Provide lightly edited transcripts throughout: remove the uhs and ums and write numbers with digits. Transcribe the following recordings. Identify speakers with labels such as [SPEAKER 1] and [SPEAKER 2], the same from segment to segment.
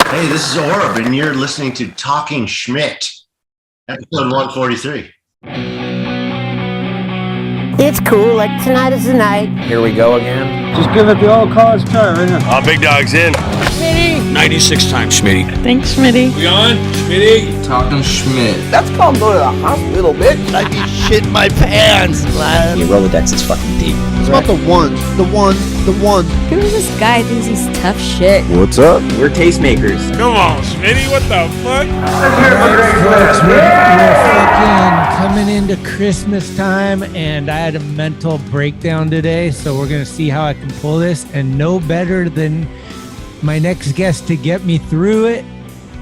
[SPEAKER 1] Hey, this is Orb, and you're listening to Talkin Schmit, episode 143.
[SPEAKER 2] It's cool, like tonight is the night.
[SPEAKER 3] Here we go again.
[SPEAKER 4] Just give it the old college try right now.
[SPEAKER 5] Big dog's in.
[SPEAKER 6] Schmitty.
[SPEAKER 5] 96 times, Schmitty.
[SPEAKER 6] Thanks, Schmitty.
[SPEAKER 5] We on? Schmitty?
[SPEAKER 3] Talkin Schmit.
[SPEAKER 2] That's called go to the hospital, bitch.
[SPEAKER 7] I'd be shitting my pants, man.
[SPEAKER 3] Your Rolodex is fucking deep.
[SPEAKER 7] It's about the one.
[SPEAKER 8] Who's this guy thinks he's tough shit?
[SPEAKER 3] What's up? We're tastemakers.
[SPEAKER 5] Come on, Schmitty, what the fuck?
[SPEAKER 9] We're coming into Christmas time, and I had a mental breakdown today, so we're going to see how I can pull this, and no better than my next guest to get me through it.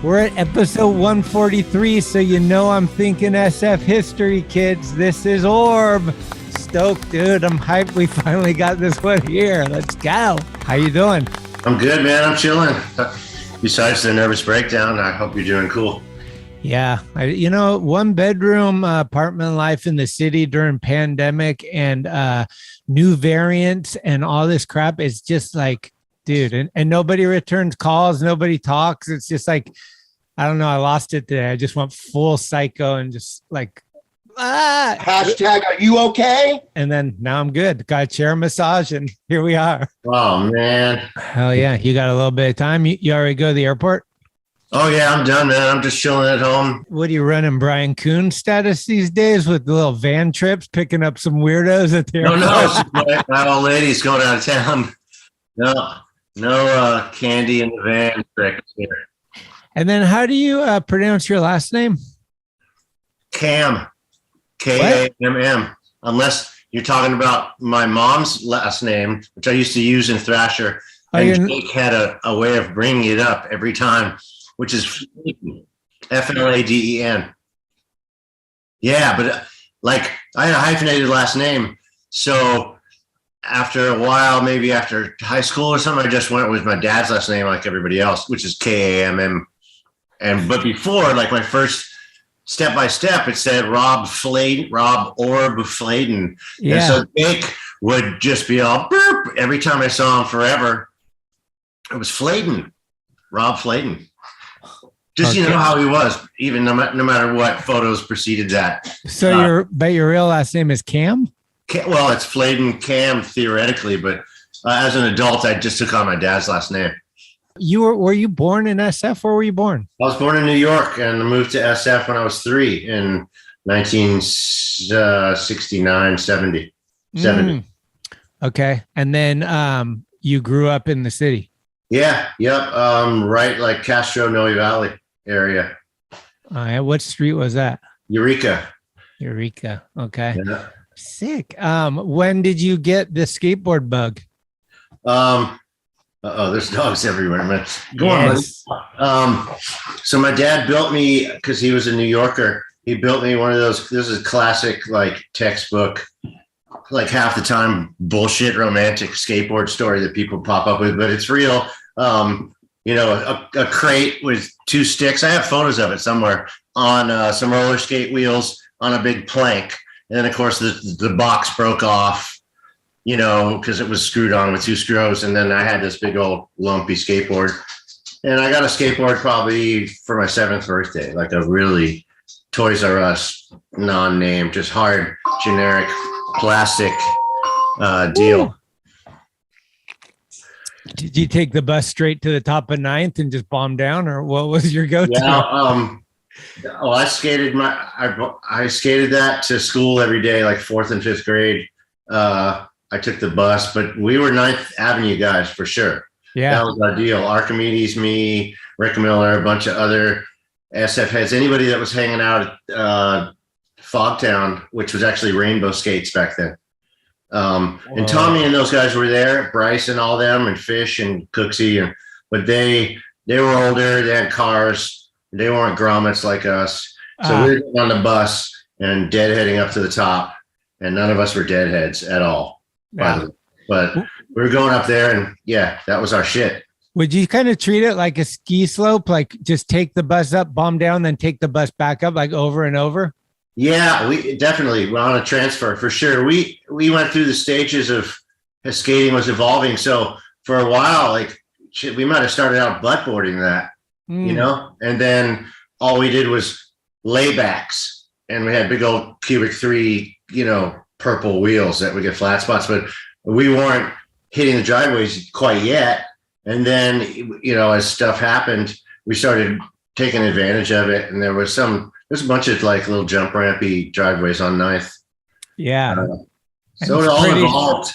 [SPEAKER 9] We're at episode 143, so you know I'm thinking SF history, kids. This is Orb. Stoked, dude. I'm hyped. We finally got this one here. Let's go. How you doing?
[SPEAKER 1] I'm good, man. I'm chilling. Besides the nervous breakdown, I hope you're doing cool.
[SPEAKER 9] Yeah. One bedroom apartment life in the city during pandemic and new variants and all this crap is just like, dude, and nobody returns calls. Nobody talks. It's just like, I don't know. I lost it today. I just went full psycho and just like,
[SPEAKER 7] Hashtag, are you okay?
[SPEAKER 9] and then now I'm good. Got a chair massage and here we are.
[SPEAKER 1] Oh, man.
[SPEAKER 9] Hell yeah. You got a little bit of time. You already go to the airport?
[SPEAKER 1] Oh, yeah, I'm done, man. I'm just chilling at home.
[SPEAKER 9] What are you running Brian Kuhn status these days with the little van trips, picking up some weirdos at the airport?
[SPEAKER 1] No, my old lady's going out of town. No candy in the van tricks here.
[SPEAKER 9] And then how do you pronounce your last name?
[SPEAKER 1] KAMM. KAMM. Unless you're talking about my mom's last name, which I used to use in Thrasher. And Jake had a way of bringing it up every time, which is FLADDEN. Yeah, but like I had a hyphenated last name. So after a while, maybe after high school or something, I just went with my dad's last name like everybody else, which is KAMM. But before, like my first step by step, it said Rob Orb FLADDEN.
[SPEAKER 9] Yeah.
[SPEAKER 1] And so Jake would just be all burp every time I saw him forever. It was FLADDEN, Rob FLADDEN. Just
[SPEAKER 9] Okay.
[SPEAKER 1] You know how he was, even no matter what photos preceded that.
[SPEAKER 9] So your real last name is Cam?
[SPEAKER 1] Well, it's FLADDEN KAMM theoretically, but as an adult, I just took on my dad's last name.
[SPEAKER 9] Were you born in SF? Where were you born?
[SPEAKER 1] I was born in New York and moved to SF when I was 3 in 1969, 70.
[SPEAKER 9] Okay. And then you grew up in the city.
[SPEAKER 1] Yeah. Yep. Right. Like Castro, Noe Valley area.
[SPEAKER 9] What street was that?
[SPEAKER 1] Eureka.
[SPEAKER 9] Okay.
[SPEAKER 1] Yeah.
[SPEAKER 9] Sick. When did you get the skateboard bug?
[SPEAKER 1] There's dogs everywhere, man. Go
[SPEAKER 9] Yes.
[SPEAKER 1] on. So my dad built me, because he was a New Yorker, he built me one of those. This is classic, like textbook, like half the time bullshit romantic skateboard story that people pop up with, but it's real. A crate with 2 sticks. I have photos of it somewhere on some roller skate wheels on a big plank. And then of course the box broke off, because it was screwed on with 2 screws. And then I had this big old lumpy skateboard. And I got a skateboard probably for my 7th birthday, like a really Toys R Us non-name, just hard, generic, plastic deal.
[SPEAKER 9] Did you take the bus straight to the top of 9th and just bomb down, or what was your go-to?
[SPEAKER 1] Yeah, I skated I skated that to school every day, like 4th and 5th grade. I took the bus, but we were 9th Avenue guys for sure.
[SPEAKER 9] Yeah,
[SPEAKER 1] that was our deal. Archimedes, me, Rick Miller, a bunch of other SF heads. Anybody that was hanging out at Fogtown, which was actually Rainbow Skates back then. And Tommy and those guys were there, Bryce and all them, and Fish and Cooksie, but they were older. They had cars. They weren't grommets like us. So we were on the bus and deadheading up to the top, and none of us were deadheads at all.
[SPEAKER 9] Yeah.
[SPEAKER 1] But we were going up there, and yeah, that was our shit.
[SPEAKER 9] Would you kind of treat it like a ski slope, like just take the bus up, bomb down, then take the bus back up, like over and over?
[SPEAKER 1] Yeah, we definitely were on a transfer for sure. We went through the stages of as skating was evolving. So for a while, like shit, we might have started out buttboarding that. you know, and then all we did was laybacks, and we had big old cubic 3, you know, purple wheels that would get flat spots, but we weren't hitting the driveways quite yet. And then, you know, as stuff happened, we started taking advantage of it. And there's a bunch of like little jump rampy driveways on 9th.
[SPEAKER 9] Yeah.
[SPEAKER 1] So it all evolved.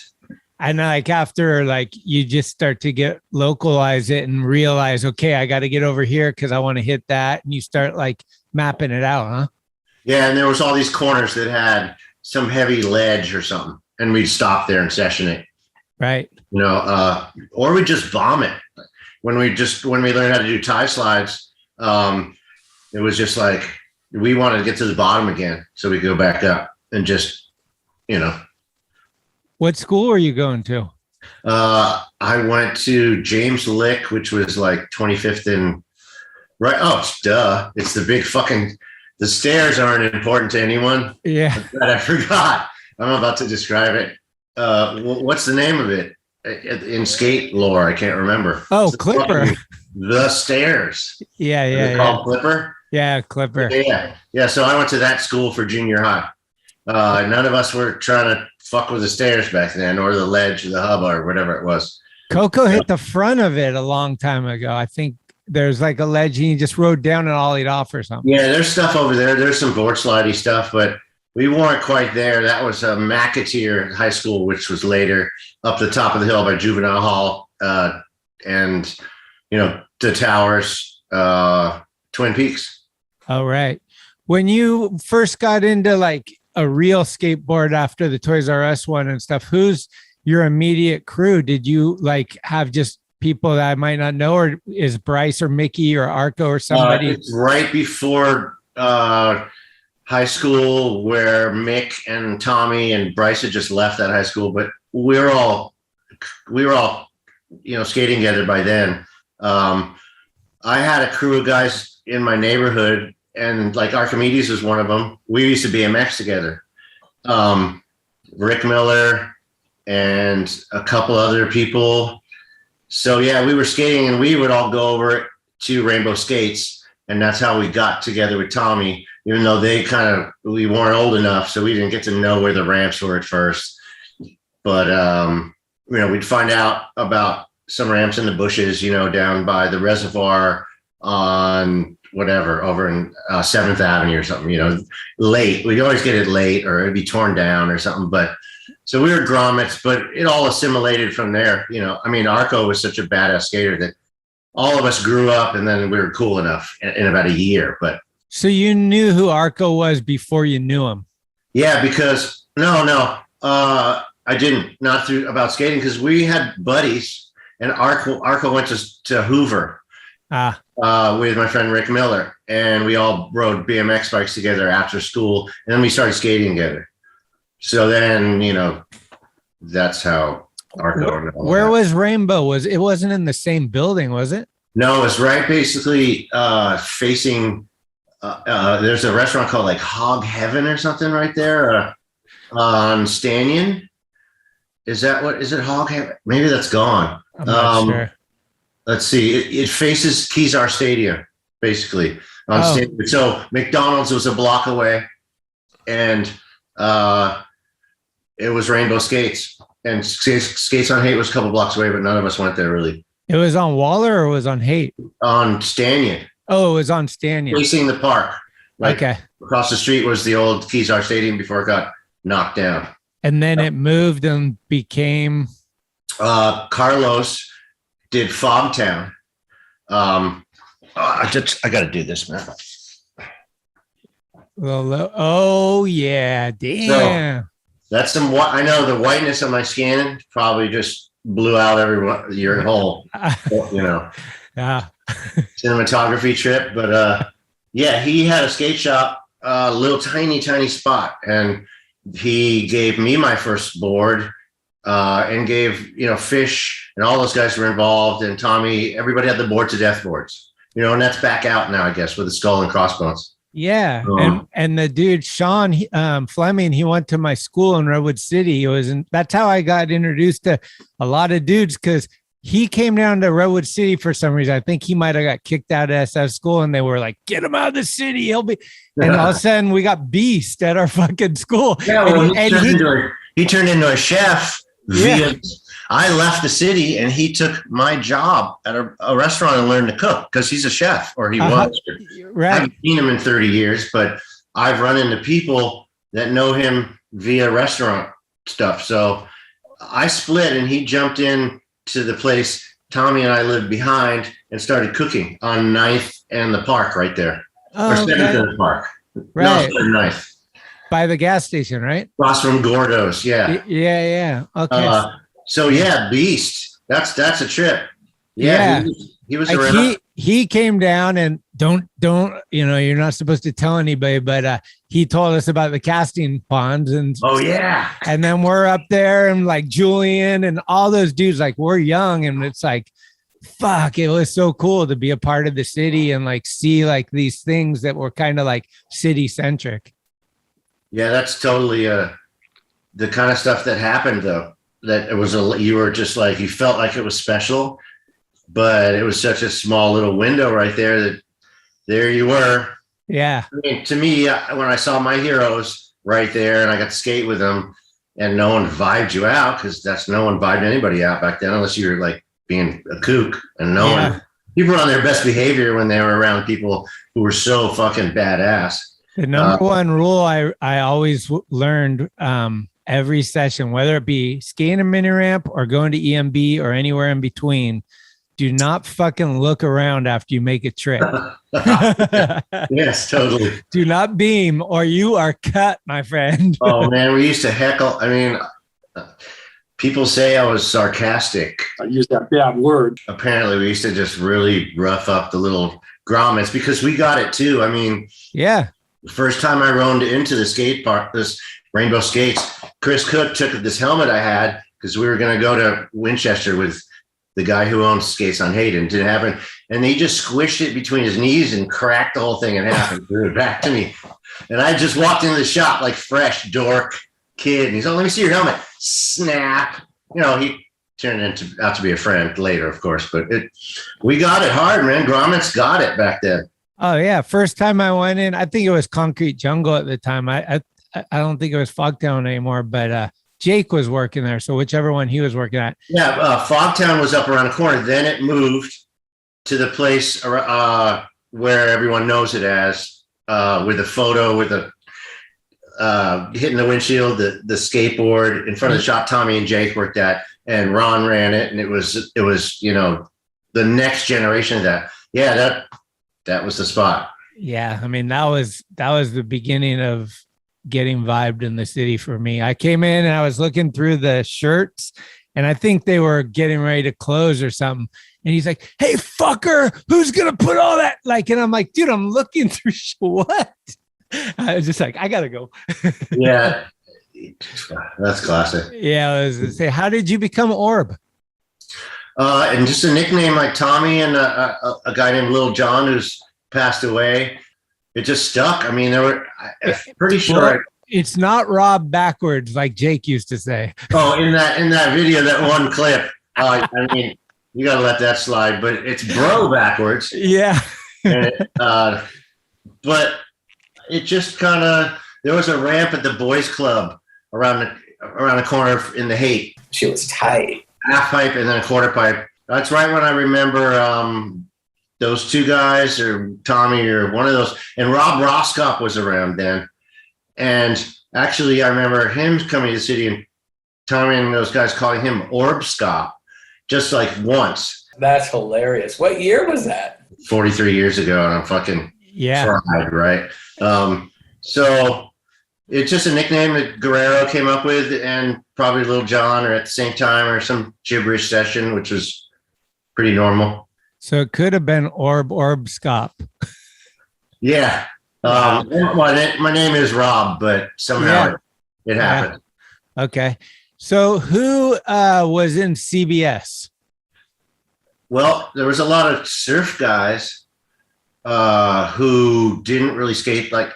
[SPEAKER 9] And like after, like, you just start to localize it and realize, okay, I got to get over here because I want to hit that. And you start like mapping it out, huh? Yeah.
[SPEAKER 1] And there was all these corners that had some heavy ledge or something. And we'd stop there and session it.
[SPEAKER 9] Right.
[SPEAKER 1] You know, or we just bomb it. When we learned how to do tie slides, it was just like, we wanted to get to the bottom again. So we go back up and just, you know.
[SPEAKER 9] What school were you going to?
[SPEAKER 1] I went to James Lick, which was like 25th and right. Oh, duh. It's the big fucking, the stairs aren't important to anyone.
[SPEAKER 9] Yeah.
[SPEAKER 1] But I forgot. I'm about to describe it. What's the name of it in skate lore? I can't remember.
[SPEAKER 9] Oh, Clipper.
[SPEAKER 1] The stairs.
[SPEAKER 9] Yeah.
[SPEAKER 1] Called Clipper.
[SPEAKER 9] Yeah, Clipper.
[SPEAKER 1] Yeah. So I went to that school for junior high. None of us were trying to fuck with the stairs back then, or the ledge, or the hub, or whatever it was.
[SPEAKER 9] Coco hit the front of it a long time ago. I think there's like a ledge and he just rode down and ollied off or something. Yeah,
[SPEAKER 1] there's stuff over there. There's some board slidey stuff, but we weren't quite there. That was a McAteer High School, which was later up the top of the hill by Juvenile Hall, and, you know, the towers, Twin Peaks.
[SPEAKER 9] All right. When you first got into like a real skateboard after the Toys R Us one and stuff, who's your immediate crew? Did you like have just people that I might not know, or is Bryce or Mickey or Arco or somebody?
[SPEAKER 1] It's right before high school, where Mick and Tommy and Bryce had just left that high school, but we were all, you know, skating together by then. I had a crew of guys in my neighborhood, and like Archimedes was one of them. We used to BMX together. Rick Miller and a couple other people. So yeah, we were skating, and we would all go over to Rainbow Skates, and that's how we got together with Tommy, even though we weren't old enough, so we didn't get to know where the ramps were at first. But you know, we'd find out about some ramps in the bushes, you know, down by the reservoir on whatever, over in 7th Avenue or something, you know, late. We'd always get it late, or it'd be torn down or something. But so we were grommets, but it all assimilated from there. You know, I mean, Arco was such a badass skater that all of us grew up, and then we were cool enough in about a year. But
[SPEAKER 9] so you knew who Arco was before you knew him? Yeah,
[SPEAKER 1] because I didn't, not through about skating, because we had buddies, and Arco went to Hoover. With my friend Rick Miller, and we all rode BMX bikes together after school, and then we started skating together. So then, you know, that's how Arco.
[SPEAKER 9] Where was Rainbow? It wasn't in the same building, was it?
[SPEAKER 1] No, it was right basically facing. There's a restaurant called like Hog Heaven or something right there on Stanion. Is it Hog Heaven? Maybe that's gone.
[SPEAKER 9] I'm not sure.
[SPEAKER 1] Let's see. It faces Kezar Stadium, basically. Stadium. So McDonald's was a block away, and it was Rainbow Skates. And Skates on Hate was a couple blocks away, but none of us went there really.
[SPEAKER 9] It was on Waller, or it was on Hate?
[SPEAKER 1] On Stanion.
[SPEAKER 9] Oh, it was on Stanion.
[SPEAKER 1] Facing the park.
[SPEAKER 9] Okay.
[SPEAKER 1] Across the street was the old Kezar Stadium before it got knocked down.
[SPEAKER 9] And then it moved and became...
[SPEAKER 1] Carlos did Fogtown. I got to do this, man.
[SPEAKER 9] Oh yeah, damn.
[SPEAKER 1] So that's some. I know the whiteness of my skin probably just blew out your whole, you know, cinematography trip. But yeah, he had a skate shop, a little tiny spot, and he gave me my first board. And gave, you know, Fish and all those guys were involved, and Tommy, everybody had the board to death boards, you know, and that's back out now, I guess, with the skull and crossbones.
[SPEAKER 9] Yeah. And the dude, Sean Fleming, he went to my school in Redwood City. That's how I got introduced to a lot of dudes, because he came down to Redwood City for some reason. I think he might have got kicked out of SF school, and they were like, "Get him out of the city. He'll be." And all of a sudden, we got Beast at our fucking school.
[SPEAKER 1] Yeah, well, he turned into a chef.
[SPEAKER 9] Yeah.
[SPEAKER 1] I left the city, and he took my job at a restaurant and learned to cook because he's a chef, or he was. I
[SPEAKER 9] Right.
[SPEAKER 1] haven't seen him in 30 years, but I've run into people that know him via restaurant stuff. So I split, and he jumped in to the place Tommy and I lived behind and started cooking on 9th and the park right there. Or 7th and the park.
[SPEAKER 9] Right.
[SPEAKER 1] No, 9th.
[SPEAKER 9] By the gas station, right?
[SPEAKER 1] Across from Gordo's, yeah.
[SPEAKER 9] Yeah. Okay.
[SPEAKER 1] So yeah, Beast. That's a trip. Yeah. He was
[SPEAKER 9] Like
[SPEAKER 1] around.
[SPEAKER 9] he came down, and don't you're not supposed to tell anybody, but he told us about the casting ponds, and
[SPEAKER 1] Oh yeah.
[SPEAKER 9] and then we're up there, and like Julian and all those dudes, like we're young, and it's like, fuck, it was so cool to be a part of the city and like see like these things that were kind of like city centric.
[SPEAKER 1] Yeah, that's totally the kind of stuff that happened though. That it was you were just like, you felt like it was special, but it was such a small little window right there that there you were.
[SPEAKER 9] Yeah.
[SPEAKER 1] I mean, to me, when I saw my heroes right there and I got to skate with them, and no one vibed you out, because no one vibed anybody out back then unless you were like being a kook, and no one, people were on their best behavior when they were around people who were so fucking badass.
[SPEAKER 9] The number one rule I always learned every session, whether it be skating a mini ramp or going to EMB or anywhere in between, do not fucking look around after you make a trip.
[SPEAKER 1] Yes, totally.
[SPEAKER 9] Do not beam or you are cut, my friend.
[SPEAKER 1] Oh man, we used to heckle. I mean, people say I was sarcastic.
[SPEAKER 4] I use that bad word.
[SPEAKER 1] Apparently, we used to just really rough up the little grommets because we got it too. I mean,
[SPEAKER 9] Yeah.
[SPEAKER 1] the first time I roamed into the skate park, this Rainbow Skates, Chris Cook took this helmet I had because we were going to go to Winchester with the guy who owns Skates on Hayden. Didn't happen. And he just squished it between his knees and cracked the whole thing in half and threw it back to me. And I just walked into the shop like fresh dork kid. And he's like, "Let me see your helmet." Snap. He turned out to be a friend later, of course. But we got it hard, man. Grommets got it back then.
[SPEAKER 9] Oh yeah. First time I went in, I think it was Concrete Jungle at the time. I don't think it was Fogtown anymore, but Jake was working there. So whichever one he was working at.
[SPEAKER 1] Yeah, Fogtown was up around the corner. Then it moved to the place where everyone knows it as, with the photo, with the hitting the windshield, the skateboard in front of the shop Tommy and Jake worked at, and Ron ran it, and it was the next generation of that. Yeah, that was the spot.
[SPEAKER 9] Yeah, I mean that was the beginning of getting vibed in the city for me. I came in and I was looking through the shirts, and I think they were getting ready to close or something. And he's like, "Hey, fucker, who's gonna put all that?" And I'm like, "Dude, I'm looking through what?" I was just like, "I gotta go."
[SPEAKER 1] Yeah, that's classic.
[SPEAKER 9] Yeah, I was gonna say, how did you become Orb?
[SPEAKER 1] And just a nickname like Tommy and a guy named Lil John who's passed away. It just stuck. I mean, I'm pretty sure.
[SPEAKER 9] It's not Rob backwards like Jake used to say.
[SPEAKER 1] Oh, in that video, that one clip. I mean, you got to let that slide, but it's bro backwards.
[SPEAKER 9] Yeah.
[SPEAKER 1] But it just kind of, there was a ramp at the boys club around the corner in the Haight.
[SPEAKER 3] She was tight.
[SPEAKER 1] Half pipe and then a quarter pipe. That's right when I remember those two guys, or Tommy, or one of those, and Rob Roskop was around then. And actually, I remember him coming to the city and Tommy and those guys calling him Orb Scop, just like once.
[SPEAKER 3] That's hilarious. What year was that?
[SPEAKER 1] 43 years ago, and I'm fucking fried, right? So it's just a nickname that Guerrero came up with, and probably Lil John, or at the same time, or some gibberish session, which was pretty normal.
[SPEAKER 9] So it could have been Orb Scop.
[SPEAKER 1] Yeah. My name is Rob, but somehow it happened.
[SPEAKER 9] Yeah. Okay. So who was in CBS?
[SPEAKER 1] Well, there was a lot of surf guys who didn't really skate, like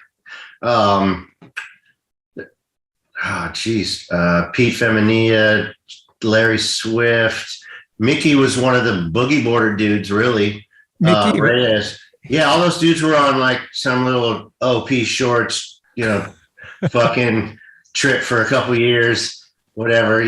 [SPEAKER 1] Pete Feminilla, Larry Swift, Mickey was one of the boogie boarder dudes, really.
[SPEAKER 9] Mickey.
[SPEAKER 1] Reyes. Yeah, all those dudes were on like some little OP shorts, fucking trip for a couple years, whatever,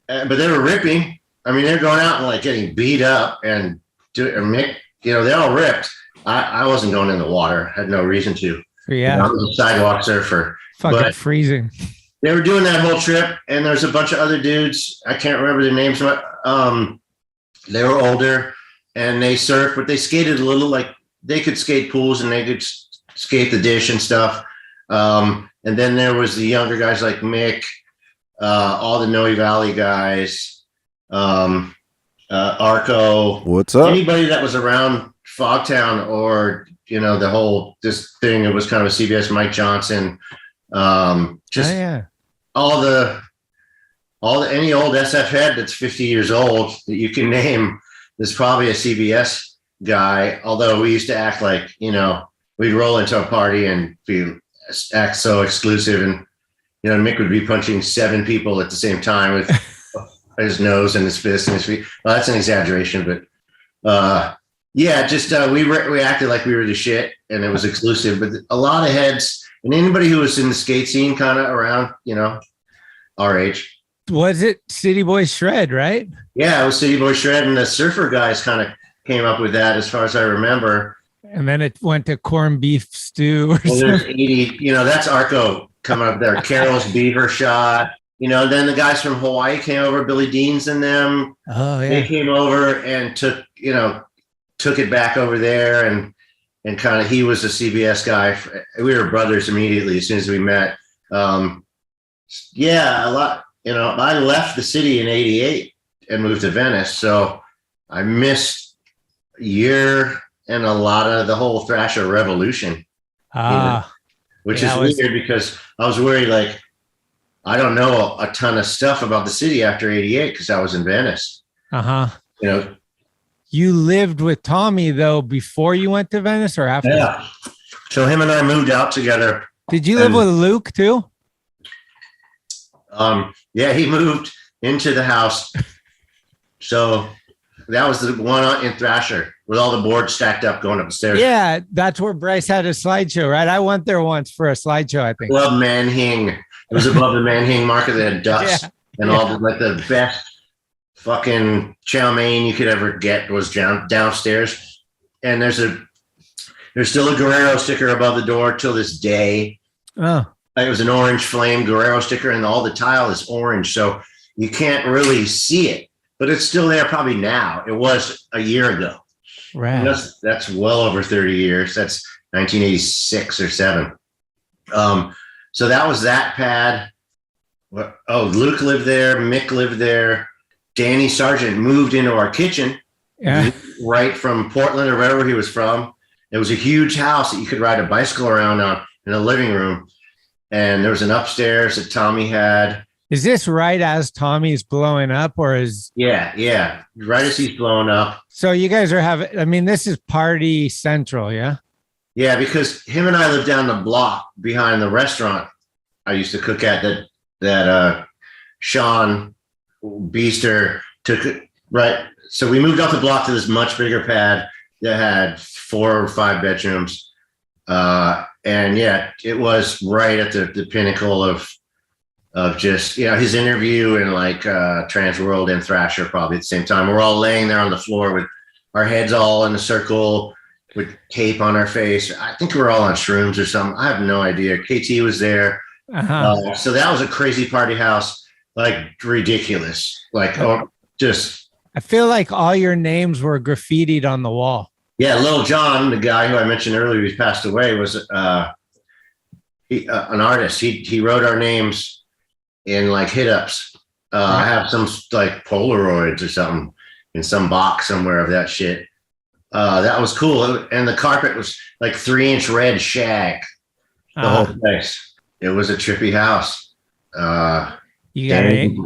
[SPEAKER 1] but they were ripping. I mean, they're going out and like getting beat up and Mick, they all ripped. I wasn't going in the water. Had no reason to.
[SPEAKER 9] Yeah.
[SPEAKER 1] I was a sidewalk surfer.
[SPEAKER 9] Fucking freezing.
[SPEAKER 1] They were doing that whole trip, and there's a bunch of other dudes. I can't remember their names. They were older, and they surfed, but they skated a little. Like they could skate pools, and they could skate the dish and stuff. And then there was the younger guys like Mick, all the Noe Valley guys, Arco.
[SPEAKER 6] What's up?
[SPEAKER 1] Anybody that was around Fogtown or the whole this thing. It was kind of a CBS. Mike Johnson. Any old SF head that's 50 years old that you can name, there's probably a CBS guy. Although we used to act like, we'd roll into a party and act so exclusive, and Mick would be punching 7 people at the same time with his nose and his fist and his feet. Well, that's an exaggeration, but we acted like we were the shit, and it was exclusive. But a lot of heads. And anybody who was in the skate scene kind of around, our age.
[SPEAKER 9] Was it City Boy Shred, right? Yeah,
[SPEAKER 1] it was City Boy Shred, and the surfer guys kind of came up with that as far as I remember.
[SPEAKER 9] And then it went to corned beef stew or
[SPEAKER 1] there's 80, that's Arco coming up there. Carol's Beaver Shot. Then the guys from Hawaii came over, Billy Deans and them.
[SPEAKER 9] Oh, yeah.
[SPEAKER 1] They came over and took it back over there, and kind of, he was a CBS guy. We were brothers immediately as soon as we met. A lot. I left the city in '88 and moved to Venice, so I missed a year and a lot of the whole Thrasher revolution. Which is weird because I was worried, like, I don't know a ton of stuff about the city after '88 because I was in Venice.
[SPEAKER 9] You lived with Tommy, though, before you went to Venice or after?
[SPEAKER 1] Yeah. So him and I moved out together.
[SPEAKER 9] Did you live with Luke, too?
[SPEAKER 1] He moved into the house. So that was the one in Thrasher with all the boards stacked up going up the stairs.
[SPEAKER 9] Yeah, that's where Bryce had a slideshow, right? I went there once for a slideshow, I think.
[SPEAKER 1] Club Manhing. It was above the Manhing Market that had dust all the best fucking chow mein you could ever get was downstairs. And there's still a Guerrero sticker above the door till this day.
[SPEAKER 9] Oh,
[SPEAKER 1] it was an orange flame Guerrero sticker, and all the tile is orange, so you can't really see it, but it's still there probably now. It was a year ago.
[SPEAKER 9] Right.
[SPEAKER 1] That's well over 30 years. That's 1986 or 7. So that was that pad. Luke lived there. Mick lived there. Danny Sargent moved into our kitchen, right from Portland or wherever he was from. It was a huge house that you could ride a bicycle around on in the living room. And there was an upstairs that Tommy had.
[SPEAKER 9] Is this right as Tommy's blowing up, or is...
[SPEAKER 1] Yeah. Right as he's blowing up.
[SPEAKER 9] So you guys are this is party central, yeah?
[SPEAKER 1] Yeah, because him and I lived down the block behind the restaurant I used to cook at that Sean Beaster took it, right? So we moved off the block to this much bigger pad that had 4 or 5 bedrooms. It was right at the pinnacle of just, his interview and like Trans World and Thrasher probably at the same time. We're all laying there on the floor with our heads all in a circle with tape on our face. I think we were all on shrooms or something. I have no idea. KT was there. So that was a crazy party house. Like ridiculous, I
[SPEAKER 9] feel like all your names were graffitied on the wall.
[SPEAKER 1] Yeah, Lil John, the guy who I mentioned earlier, who's passed away, was an artist. He wrote our names in like hit ups. I have some like Polaroids or something in some box somewhere of that shit. That was cool, and the carpet was like 3-inch red shag. The whole place. It was a trippy house. Danny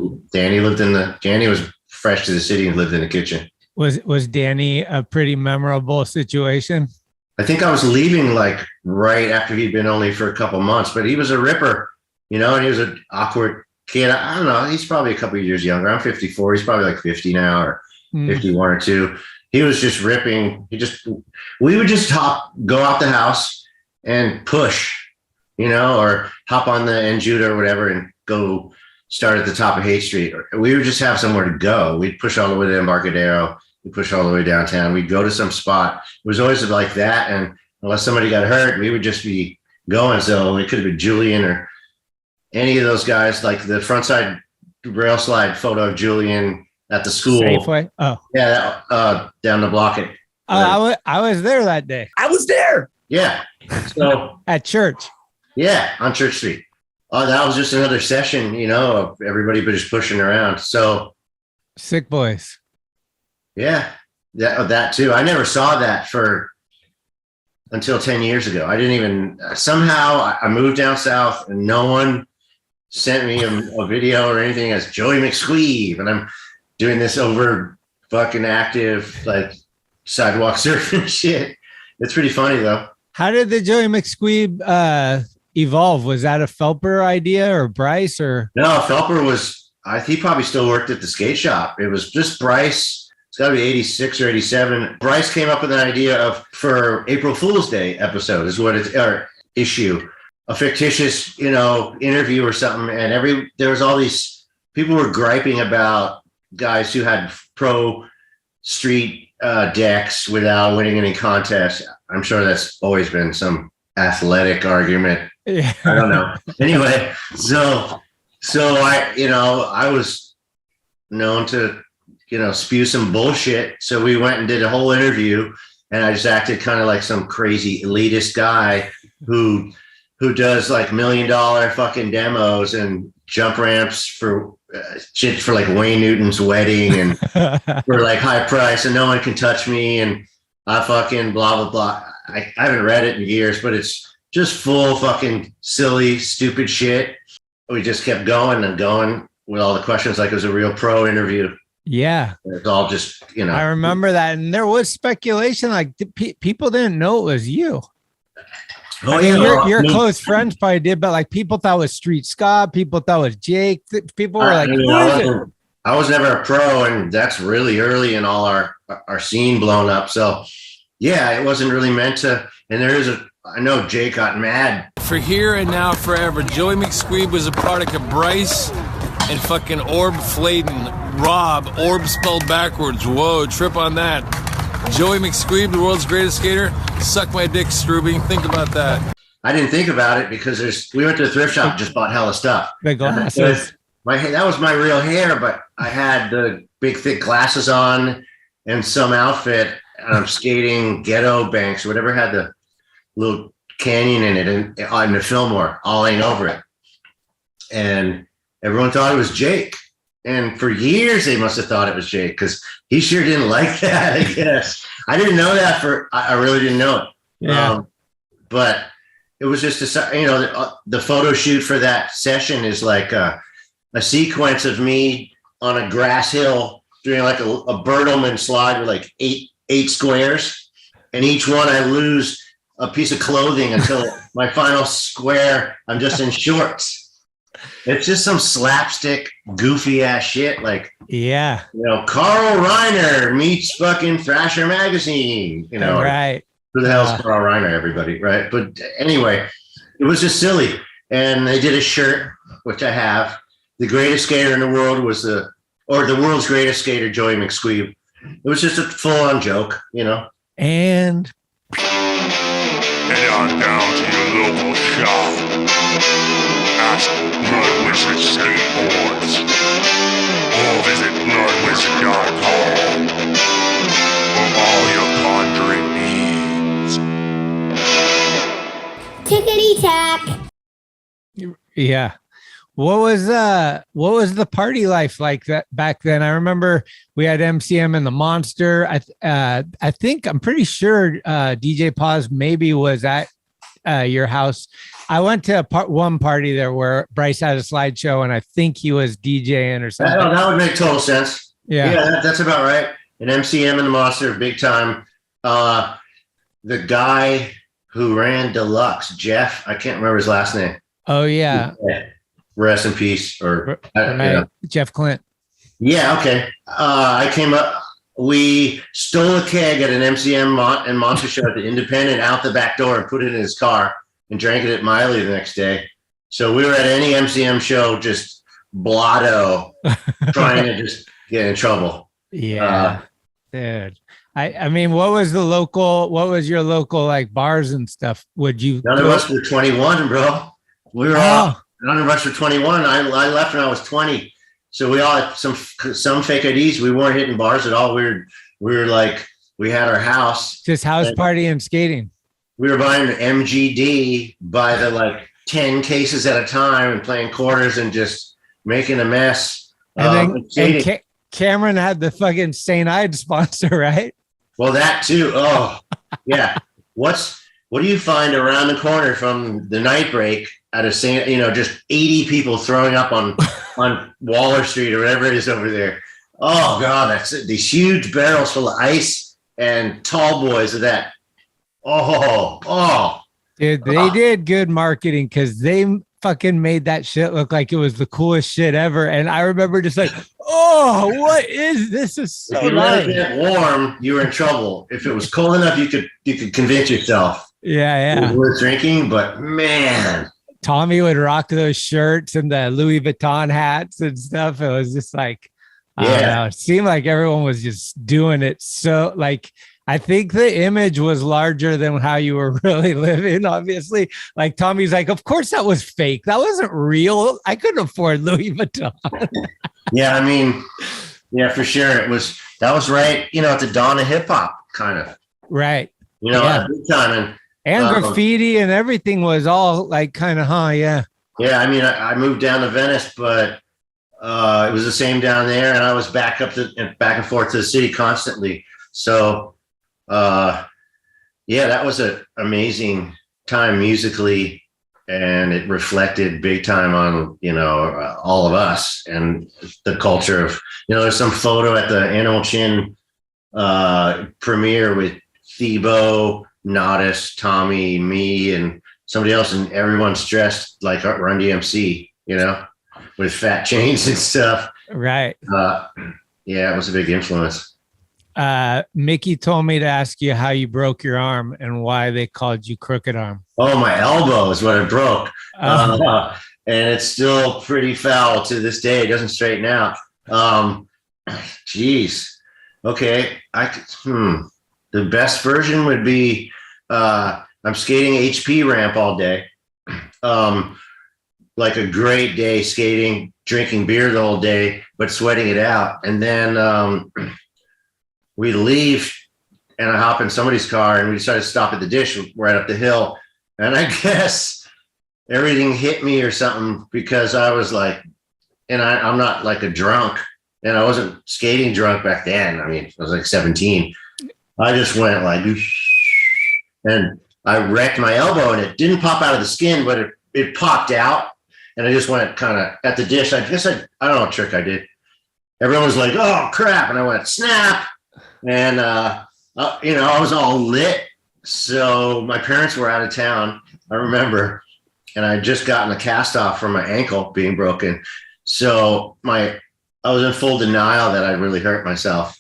[SPEAKER 1] was fresh to the city and lived in the kitchen.
[SPEAKER 9] Was Danny a pretty memorable situation?
[SPEAKER 1] I think I was leaving like right after he'd been only for a couple months, but he was a ripper, and he was an awkward kid. I don't know. He's probably a couple of years younger. I'm 54. He's probably like 50 now or 51 or 2. He was just ripping. We would just go out the house and push, or hop on the Enjuta or whatever and go start at the top of Haight Street. We would just have somewhere to go. We'd push all the way to Embarcadero. We'd push all the way downtown. We'd go to some spot. It was always like that. And unless somebody got hurt, we would just be going. So it could have been Julian or any of those guys, like the frontside rail slide photo of Julian at the school.
[SPEAKER 9] Safeway? Oh.
[SPEAKER 1] Yeah, down the block.
[SPEAKER 9] I was there that day.
[SPEAKER 3] I was there.
[SPEAKER 1] Yeah. So
[SPEAKER 9] at church.
[SPEAKER 1] Yeah, on Church Street. That was just another session, of everybody just pushing around. So
[SPEAKER 9] Sick Boys.
[SPEAKER 1] Yeah, that too. I never saw that until 10 years ago. I didn't even, somehow I moved down south and no one sent me a video or anything as Joey McSqueeb. And I'm doing this over fucking active, like sidewalk surfing shit. It's pretty funny though.
[SPEAKER 9] How did the Joey McSqueeb evolve? Was that a Phelper idea or Bryce or?
[SPEAKER 1] No, Phelper he probably still worked at the skate shop. It was just Bryce. It's got to be 86 or 87. Bryce came up with an idea for April Fool's Day episode or issue, a fictitious, interview or something. And there was all these people were griping about guys who had pro street decks without winning any contests. I'm sure that's always been some athletic argument.
[SPEAKER 9] Yeah.
[SPEAKER 1] I don't know. Anyway, so I was known to, spew some bullshit. So we went and did a whole interview and I just acted kind of like some crazy elitist guy who does like $1 million fucking demos and jump ramps for shit for like Wayne Newton's wedding and for like high price and no one can touch me. And I fucking blah, blah, blah. I haven't read it in years, but it's just full fucking silly, stupid shit. We just kept going and going with all the questions like it was a real pro interview.
[SPEAKER 9] Yeah.
[SPEAKER 1] It's all just,
[SPEAKER 9] I remember that. And there was speculation like people didn't know it was you.
[SPEAKER 1] Oh, yeah.
[SPEAKER 9] Your close friends probably did, but like people thought it was Street Scott. People thought it was Jake. People were like,
[SPEAKER 1] I was never a pro, and that's really early in all our scene blown up. So, yeah, it wasn't really meant to. And I know Jake got mad.
[SPEAKER 5] For here and now forever, Joey McSqueeb was a product of Bryce and fucking Orb FLADDEN. Rob, Orb spelled backwards. Whoa, trip on that. Joey McSqueeb, the world's greatest skater. Suck my dick, Strubing. Think about that.
[SPEAKER 1] I didn't think about it because we went to the thrift shop and just bought hella stuff.
[SPEAKER 9] The glasses.
[SPEAKER 1] That was my real hair, but I had the big thick glasses on and some outfit, and I'm skating ghetto banks or whatever had the little canyon in it and on the Fillmore, all laying over it. And everyone thought it was Jake. And for years, they must have thought it was Jake because he sure didn't like that, I guess. I didn't know that I really didn't know it.
[SPEAKER 9] Yeah.
[SPEAKER 1] But it was just, the photo shoot for that session is like a sequence of me on a grass hill doing like a Bertlemann slide with like eight squares. And each one I lose a piece of clothing until my final square, I'm just in shorts. It's just some slapstick, goofy ass shit. Like,
[SPEAKER 9] yeah,
[SPEAKER 1] Carl Reiner meets fucking Thrasher magazine.
[SPEAKER 9] Right?
[SPEAKER 1] Who the hell's Carl Reiner? Everybody, right? But anyway, it was just silly. And they did a shirt, which I have. The greatest skater in the world was the world's greatest skater, Joey McSqueeb. It was just a full-on joke,
[SPEAKER 9] And
[SPEAKER 6] head on down to your local shop. Ask Blood Wizard Skateboards or visit bloodwizard.com for all your conjuring needs.
[SPEAKER 10] Tickety tack.
[SPEAKER 9] yeah. What was the party life like that back then? I remember we had MCM and the Monster. I'm pretty sure DJ Paz maybe was at your house. I went to one party there where Bryce had a slideshow, and I think he was DJing or something.
[SPEAKER 1] That would make total sense.
[SPEAKER 9] Yeah,
[SPEAKER 1] that's about right. And MCM and the Monster, big time. The guy who ran Deluxe, Jeff, I can't remember his last name.
[SPEAKER 9] Oh yeah.
[SPEAKER 1] rest in peace. Or
[SPEAKER 9] Jeff Clint.
[SPEAKER 1] Yeah, okay. I came up. We stole a keg at an MCM and Monster Show at the Independent out the back door and put it in his car and drank it at Miley the next day. So we were at any MCM show, just blotto, trying to just get in trouble.
[SPEAKER 9] Yeah, dude. I mean, what was your local like bars and stuff? Would you?
[SPEAKER 1] None of us were 21, bro. We were all, none of us were 21. I left when I was 20. So we all had some fake IDs. We weren't hitting bars at all. We were like, we had our house.
[SPEAKER 9] Just house party and skating.
[SPEAKER 1] We were buying MGD by the like 10 cases at a time and playing quarters and just making a mess.
[SPEAKER 9] And then Cameron had the fucking St. Ides sponsor, right?
[SPEAKER 1] Well, that too. Oh, yeah. What do you find around the corner from the night break at a St. Just 80 people throwing up on Waller Street or whatever it is over there. Oh God, that's it. These huge barrels full of ice and tall boys of that.
[SPEAKER 9] Dude, they did good marketing because they fucking made that shit look like it was the coolest shit ever. And I remember just like, what is this? This is so
[SPEAKER 1] if you let it get warm, you were in trouble. If it was cold enough, you could convince yourself.
[SPEAKER 9] Yeah.
[SPEAKER 1] It was worth drinking, but man.
[SPEAKER 9] Tommy would rock those shirts and the Louis Vuitton hats and stuff. It was just like, I don't know. It seemed like everyone was just doing it. So like, I think the image was larger than how you were really living, obviously. Like Tommy's like, of course that was fake. That wasn't real. I couldn't afford Louis Vuitton.
[SPEAKER 1] Yeah, I mean, yeah, for sure. That was right, at the dawn of hip hop, kind of.
[SPEAKER 9] Right.
[SPEAKER 1] At big time.
[SPEAKER 9] And graffiti and everything was all like kind of, yeah.
[SPEAKER 1] Yeah, I mean, I moved down to Venice, but it was the same down there, and I was back and forth to the city constantly. So, that was an amazing time musically, and it reflected big time on all of us and the culture of there's some photo at the Animal Chin premiere with Thebo, Natas, Tommy, me, and somebody else, and everyone's dressed like Run DMC, with fat chains and stuff.
[SPEAKER 9] Right.
[SPEAKER 1] It was a big influence.
[SPEAKER 9] Mickey told me to ask you how you broke your arm and why they called you Crooked Arm.
[SPEAKER 1] Oh, my elbow is what I broke. And it's still pretty foul to this day. It doesn't straighten out. Geez. Okay. The best version would be I'm skating HP ramp all day. Like a great day skating, drinking beer the whole day, but sweating it out. And then we leave and I hop in somebody's car and we decided to stop at the dish right up the hill. And I guess everything hit me or something because I was like, and I'm not like a drunk and I wasn't skating drunk back then. I mean, I was like 17. I just went like, and I wrecked my elbow and it didn't pop out of the skin, but it popped out. And I just went kind of at the dish. I don't know what trick I did. Everyone was like, oh crap. And I went snap. And, I was all lit. So my parents were out of town, I remember. And I had just gotten a cast off from my ankle being broken. So I was in full denial that I really hurt myself.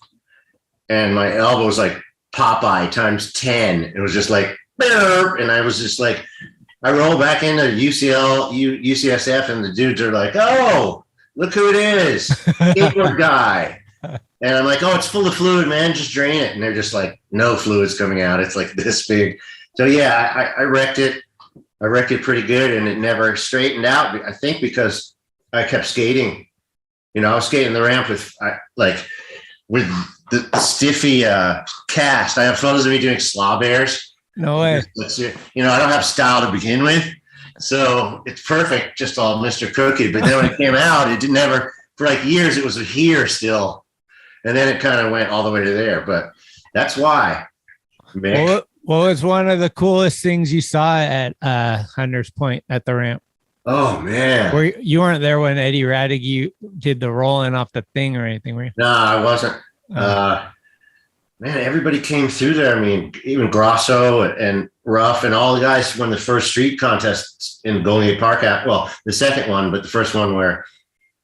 [SPEAKER 1] And my elbow was like Popeye times 10. It was just like, and I was just like, I roll back into UCSF and the dudes are like, oh, look who it is. Skateboard guy. And I'm like, oh, it's full of fluid, man. Just drain it. And they're just like, no fluid's coming out. It's like this big. So yeah, I wrecked it. I wrecked it pretty good and it never straightened out. I think because I kept skating. I was skating the ramp with the stiffy cast. I have photos of me doing slaw bears.
[SPEAKER 9] No way.
[SPEAKER 1] I don't have style to begin with. So it's perfect, just all Mr. Crooked. But then when it came out, it never, for like years, it was here still. And then it kind of went all the way to there. But that's why.
[SPEAKER 9] What was one of the coolest things you saw at Hunter's Point at the ramp?
[SPEAKER 1] Oh, man.
[SPEAKER 9] You weren't there when Eddie Raddigue did the rolling off the thing or anything, were you?
[SPEAKER 1] No, I wasn't. man, everybody came through there. I mean, even Grosso and Ruff and all the guys won the first street contest in Golden Gate Park. Well, the second one, but the first one where,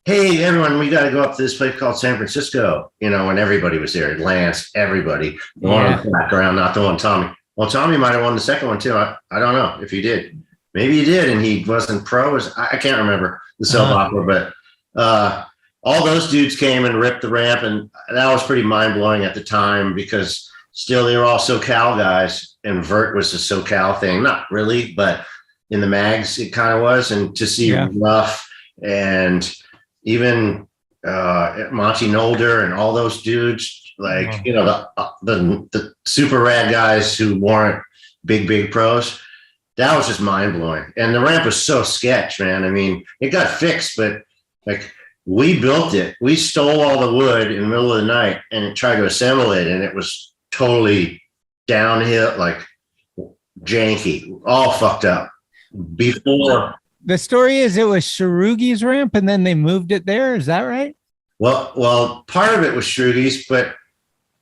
[SPEAKER 1] hey, everyone, we got to go up to this place called San Francisco, you know, and everybody was there. Lance, everybody. The one on the background, not the one Tommy. Well, Tommy might have won the second one too. I don't know if he did. Maybe he did, and he wasn't pro. I can't remember the soap opera, but all those dudes came and ripped the ramp, and that was pretty mind-blowing at the time because still they were all SoCal guys, and vert was a SoCal thing. Not really, but in the mags it kind of was. And to see Ruff and even Monty Nolder and all those dudes, like, you know, the super rad guys who weren't big pros, that was just mind-blowing. And the ramp was so sketch, man. I mean, it got fixed, but like we built it. We stole all the wood in the middle of the night and tried to assemble it, and it was totally downhill, like janky, all fucked up. Before
[SPEAKER 9] the story is it was Sharugi's ramp and then they moved it there. Is that right?
[SPEAKER 1] Well, part of it was Shrugi's, but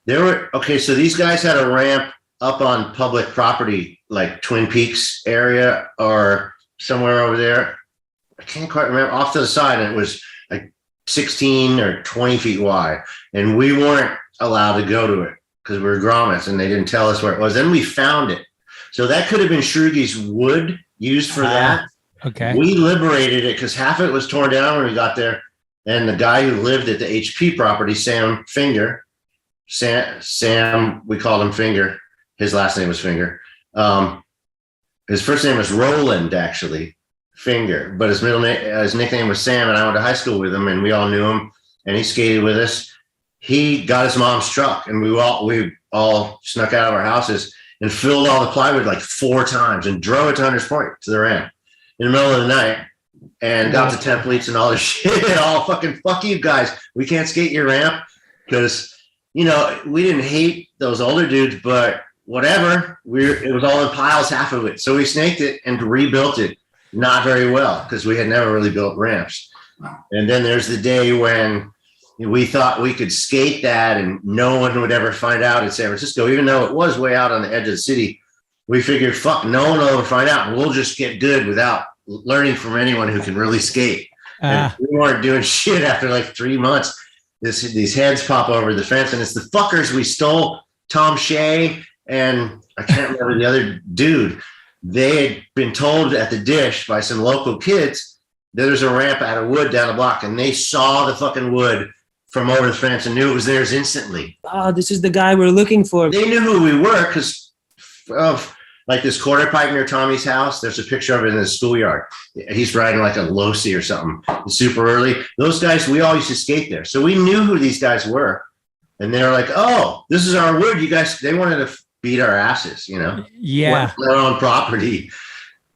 [SPEAKER 1] there were, okay, so these guys had a ramp up on public property, like Twin Peaks area or somewhere over there. I can't quite remember, off to the side, and it was like 16 or 20 feet wide. And we weren't allowed to go to it because we were grommets and they didn't tell us where it was. Then we found it. So that could have been Shrugi's wood used for that.
[SPEAKER 9] Okay.
[SPEAKER 1] We liberated it because half of it was torn down when we got there. And the guy who lived at the HP property, Sam Finger, Sam, we called him Finger. His last name was Finger. His first name was Roland, actually, Finger. But his nickname was Sam, and I went to high school with him, and we all knew him, and he skated with us. He got his mom's truck, and we all snuck out of our houses and filled all the plywood like 4 times and drove it to Hunters Point to the ramp in the middle of the night and got the templates and all this shit. All fucking fuck you guys. We can't skate your ramp because, you know, we didn't hate those older dudes, but whatever. It was all in piles, half of it. So we snaked it and rebuilt it. Not very well because we had never really built ramps. And then there's the day when we thought we could skate that and no one would ever find out in San Francisco, even though it was way out on the edge of the city. We figured, fuck, no one will ever find out. And we'll just get good without learning from anyone who can really skate. And we weren't doing shit after like 3 months. These heads pop over the fence, and it's the fuckers we stole, Tom Shea, and I can't remember the other dude. They had been told at the dish by some local kids that there's a ramp out of wood down the block, and they saw the fucking wood from over the fence and knew it was theirs instantly.
[SPEAKER 10] Oh, this is the guy we're looking for.
[SPEAKER 1] They knew who we were because of like this quarter pipe near Tommy's house. There's a picture of it in the schoolyard. He's riding like a Losi or something super early. Those guys, we all used to skate there. So we knew who these guys were. And they were like, oh, this is our wood. You guys, they wanted to beat our asses, you know?
[SPEAKER 9] Yeah.
[SPEAKER 1] Their own property.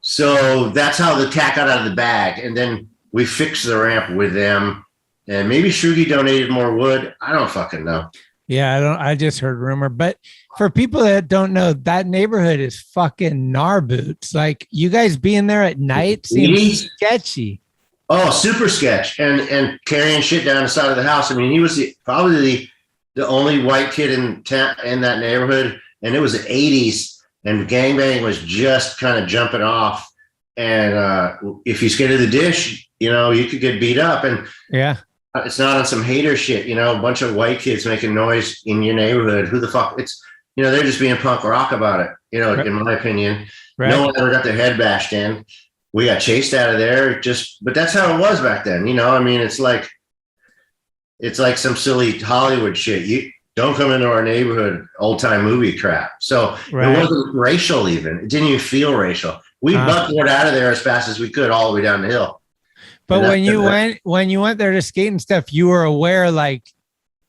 [SPEAKER 1] So that's how the cat got out of the bag. And then we fixed the ramp with them. And maybe Shrugi donated more wood. I don't fucking know.
[SPEAKER 9] Yeah, I just heard rumor. But for people that don't know, that neighborhood is fucking gnarboots. Like, you guys being there at night seems sketchy.
[SPEAKER 1] Oh, super sketch. And carrying shit down the side of the house. I mean, he was probably the only white kid in that neighborhood. And it was the 80s. And gangbang was just kind of jumping off. And if you skated the dish, you know, you could get beat up. And
[SPEAKER 9] yeah.
[SPEAKER 1] It's not on some hater shit, you know, a bunch of white kids making noise in your neighborhood. Who the fuck? It's, you know, they're just being punk rock about it, you know, in my opinion. Right. No one ever got their head bashed in. We got chased out of there but that's how it was back then. You know, I mean, it's like some silly Hollywood shit. You don't come into our neighborhood, old time movie crap. So It wasn't racial even. It didn't even feel racial. We buckboard out of there as fast as we could all the way down the hill.
[SPEAKER 9] But when you went there to skate and stuff, you were aware like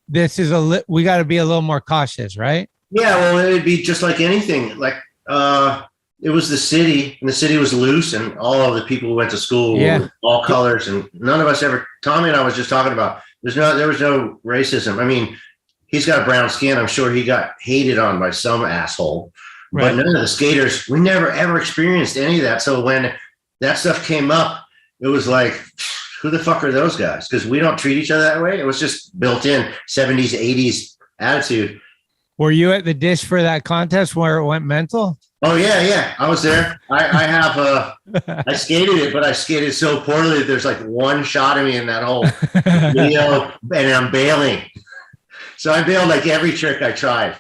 [SPEAKER 9] this is we got to be a little more cautious, right?
[SPEAKER 1] Yeah, well, it'd be just like anything. Like it was the city, and the city was loose, and all of the people who went to school were all colors, and none of us ever. Tommy and I was just talking about there was no racism. I mean, he's got brown skin. I'm sure he got hated on by some asshole, but none of the skaters. We never ever experienced any of that. So when that stuff came up, it was like, who the fuck are those guys? Because we don't treat each other that way. It was just built in 70s, 80s attitude.
[SPEAKER 9] Were you at the dish for that contest where it went mental?
[SPEAKER 1] Oh yeah. I was there. I skated it, but I skated so poorly that there's like one shot of me in that whole video, and I'm bailing. So I bailed like every trick I tried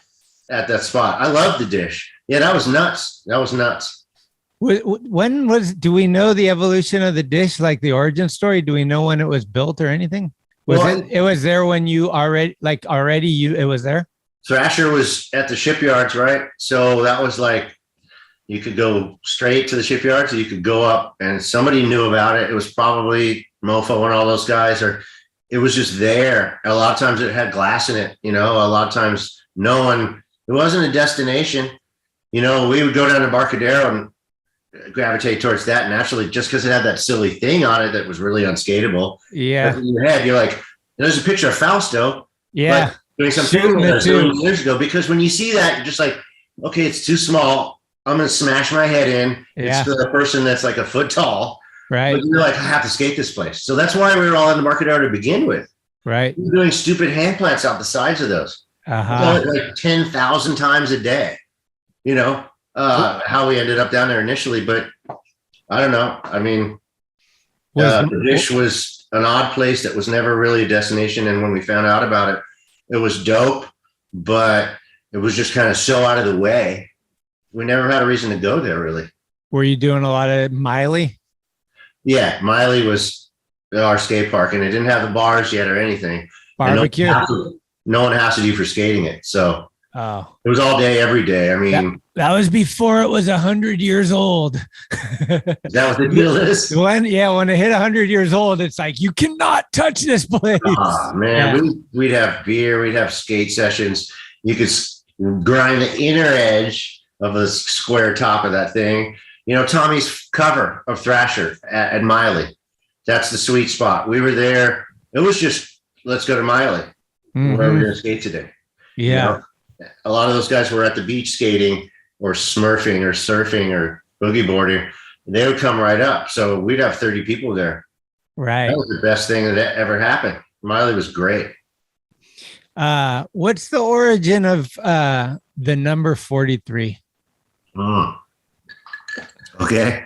[SPEAKER 1] at that spot. I love the dish. Yeah, that was nuts.
[SPEAKER 9] Do we know the evolution of the dish, like the origin story? Do we know when it was built or anything? It was there when you it was there?
[SPEAKER 1] Thrasher was at the shipyards, right? So that was like, you could go straight to the shipyards, or you could go up, and somebody knew about it. It was probably Mofo and all those guys, or it was just there. A lot of times it had glass in it, a lot of times it wasn't a destination. We would go down to Barcadero and gravitate towards that naturally, just because it had that silly thing on it that was really unskateable.
[SPEAKER 9] Yeah.
[SPEAKER 1] But in your head, you're like, there's a picture of Fausto.
[SPEAKER 9] Yeah.
[SPEAKER 1] Like, doing something years ago, because when you see that, you're just like, okay, it's too small. I'm going to smash my head in.
[SPEAKER 9] Yeah.
[SPEAKER 1] It's for a person that's like a foot tall.
[SPEAKER 9] Right.
[SPEAKER 1] But you're like, I have to skate this place. So that's why we were all in the market area to begin with.
[SPEAKER 9] Right.
[SPEAKER 1] We were doing stupid hand plants out the sides of those. Like 10,000 times a day, how we ended up down there initially. But I don't know. I mean, the dish was an odd place that was never really a destination. And when we found out about it, it was dope, but it was just kind of so out of the way. We never had a reason to go there, really.
[SPEAKER 9] Were you doing a lot of Miley?
[SPEAKER 1] Yeah, Miley was our skate park, and it didn't have the bars yet or anything.
[SPEAKER 9] Barbecue?
[SPEAKER 1] No one has to do for skating it. So it was all day, every day. I mean,
[SPEAKER 9] that was before it was 100 years old.
[SPEAKER 1] Is that what the deal is?
[SPEAKER 9] When it hit 100 years old, it's like, you cannot touch this place.
[SPEAKER 1] Oh, man, yeah. We'd have beer, we'd have skate sessions. You could grind the inner edge of the square top of that thing. Tommy's cover of Thrasher at Miley. That's the sweet spot. We were there. It was just, let's go to Miley.
[SPEAKER 9] Mm-hmm.
[SPEAKER 1] Where are we going to skate today?
[SPEAKER 9] Yeah.
[SPEAKER 1] A lot of those guys were at the beach skating or smurfing or surfing or boogie boarding. They would come right up. So we'd have 30 people there.
[SPEAKER 9] Right.
[SPEAKER 1] That was the best thing that ever happened. Miley was great.
[SPEAKER 9] What's the origin of the number 43?
[SPEAKER 1] Okay.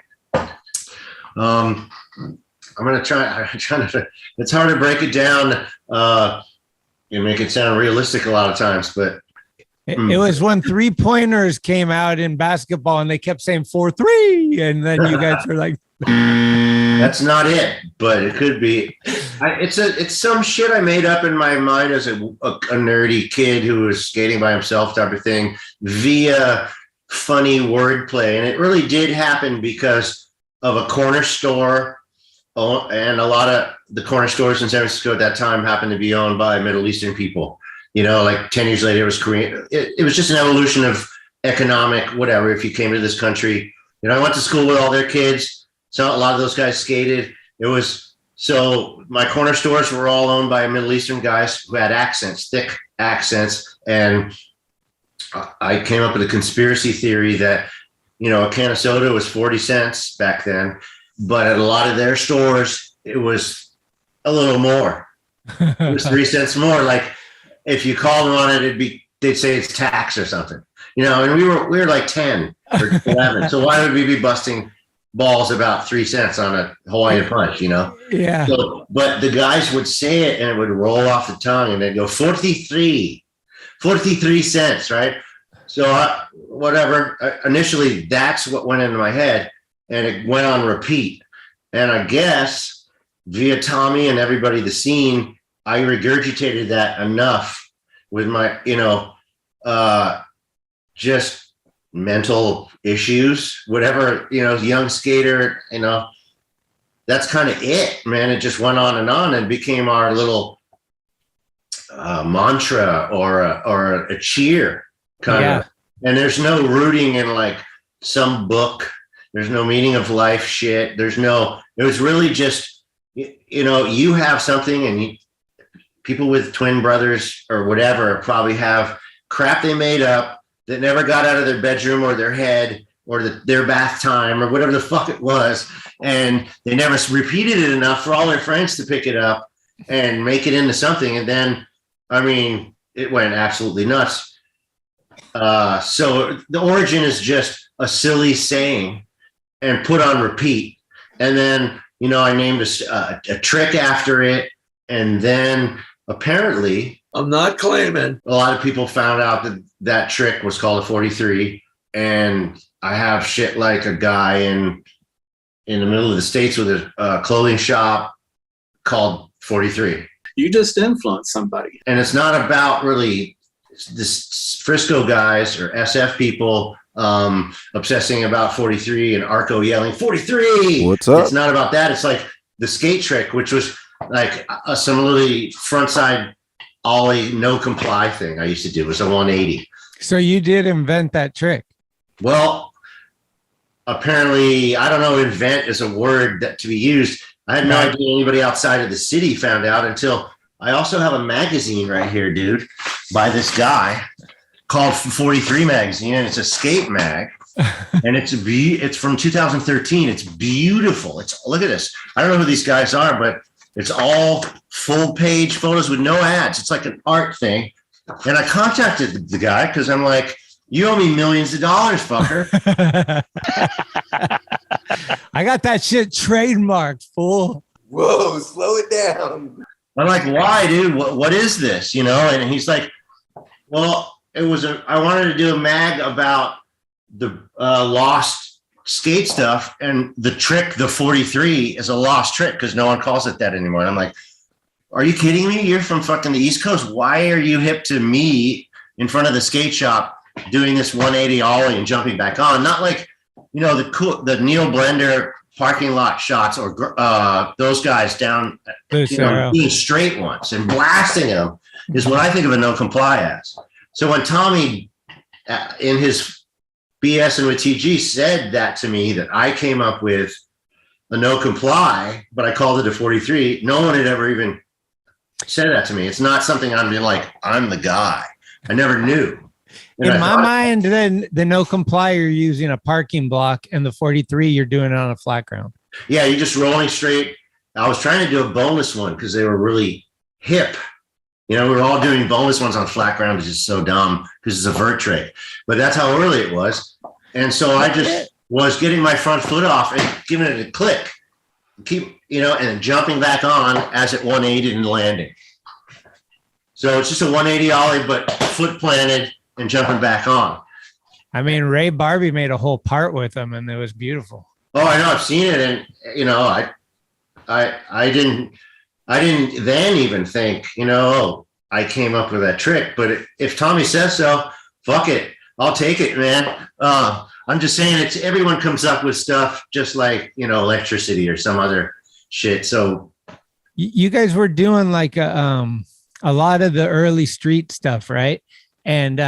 [SPEAKER 1] I'm gonna try. It's hard to break it down. You make it sound realistic a lot of times, but
[SPEAKER 9] it was when 3-pointers came out in basketball, and they kept saying 4-3, and then you guys were like,
[SPEAKER 1] "That's not it," but it could be. It's some shit I made up in my mind as a nerdy kid who was skating by himself, type of thing, via funny wordplay. And it really did happen because of a corner store, and a lot of the corner stores in San Francisco at that time happened to be owned by Middle Eastern people. Like 10 years later, it was Korean. It was just an evolution of economic whatever. If you came to this country, I went to school with all their kids, so a lot of those guys skated. So my corner stores were all owned by Middle Eastern guys who had accents, thick accents, and I came up with a conspiracy theory that, a can of soda was 40 cents back then, but at a lot of their stores, it was a little more. It was 3 cents more. Like, if you called them on it, they'd say it's tax or something, and we were like 10 or 11. So why would we be busting balls about 3 cents on a Hawaiian punch,
[SPEAKER 9] Yeah.
[SPEAKER 1] So, but the guys would say it and it would roll off the tongue, and they'd go 43 cents, right? So whatever, initially that's what went into my head, and it went on repeat. And I guess via Tommy and everybody, the scene, I regurgitated that enough with my, just mental issues, whatever, young skater, that's kind of it, man. It just went on and became our little mantra or a cheer kind of. And there's no rooting in like some book. There's no meaning of life shit. It was really just, you have something, and people with twin brothers or whatever probably have crap they made up that never got out of their bedroom or their head or their bath time or whatever the fuck it was. And they never repeated it enough for all their friends to pick it up and make it into something. And then, it went absolutely nuts. So the origin is just a silly saying and put on repeat. And then, I named a trick after it. And then apparently,
[SPEAKER 11] I'm not claiming.
[SPEAKER 1] a lot of people found out that trick was called a 43. And I have shit like a guy in the middle of the States with a clothing shop called 43.
[SPEAKER 11] You just influenced somebody.
[SPEAKER 1] And it's not about really this Frisco guys or SF people obsessing about 43 and Arco yelling 43.
[SPEAKER 12] What's up?
[SPEAKER 1] It's not about that. It's like the skate trick, which was like a similarly frontside ollie no comply thing I used to do. It was a 180.
[SPEAKER 9] So you did invent that trick?
[SPEAKER 1] Well, apparently, I don't know, invent is a word that to be used. I had no idea anybody outside of the city found out until I also have a magazine right here, dude, by this guy called 43 Magazine, and it's a skate mag, and it's from 2013. It's beautiful. Look at this. I don't know who these guys are, but it's all full page photos with no ads. It's like an art thing. And I contacted the guy because I'm like, you owe me millions of dollars, fucker.
[SPEAKER 9] I got that shit trademarked, fool.
[SPEAKER 7] Whoa, slow it down.
[SPEAKER 1] I'm like, why, dude? What is this? And he's like, well, I wanted to do a mag about the lost skate stuff, and the trick, the 43, is a lost trick because no one calls it that anymore. And I'm like, are you kidding me? You're from fucking the East Coast. Why are you hip to me in front of the skate shop doing this 180 ollie and jumping back on? Not like, the Neil Blender parking lot shots or those guys down doing straight ones and blasting them is what I think of a no comply as. So when Tommy in his BS with TG said that to me, that I came up with a no comply, but I called it a 43, no one had ever even said that to me. It's not something I'm like, I'm the guy. I never knew.
[SPEAKER 9] In my mind, then the no comply, you're using a parking block, and the 43, you're doing it on a flat ground.
[SPEAKER 1] Yeah, you're just rolling straight. I was trying to do a boneless one because they were really hip. We were all doing boneless ones on flat ground, which is so dumb because it's a vert trick. But that's how early it was. And so I just was getting my front foot off and giving it a click. And jumping back on as it 180 and landing. So it's just a 180 ollie, but foot planted and jumping back on.
[SPEAKER 9] I mean, Ray Barbie made a whole part with them, and it was beautiful.
[SPEAKER 1] Oh, I know. I've seen it, and I didn't then even think, I came up with that trick. But if Tommy says so, fuck it, I'll take it, man. I'm just saying, everyone comes up with stuff just like electricity or some other shit. So
[SPEAKER 9] you guys were doing like a lot of the early street stuff, right? And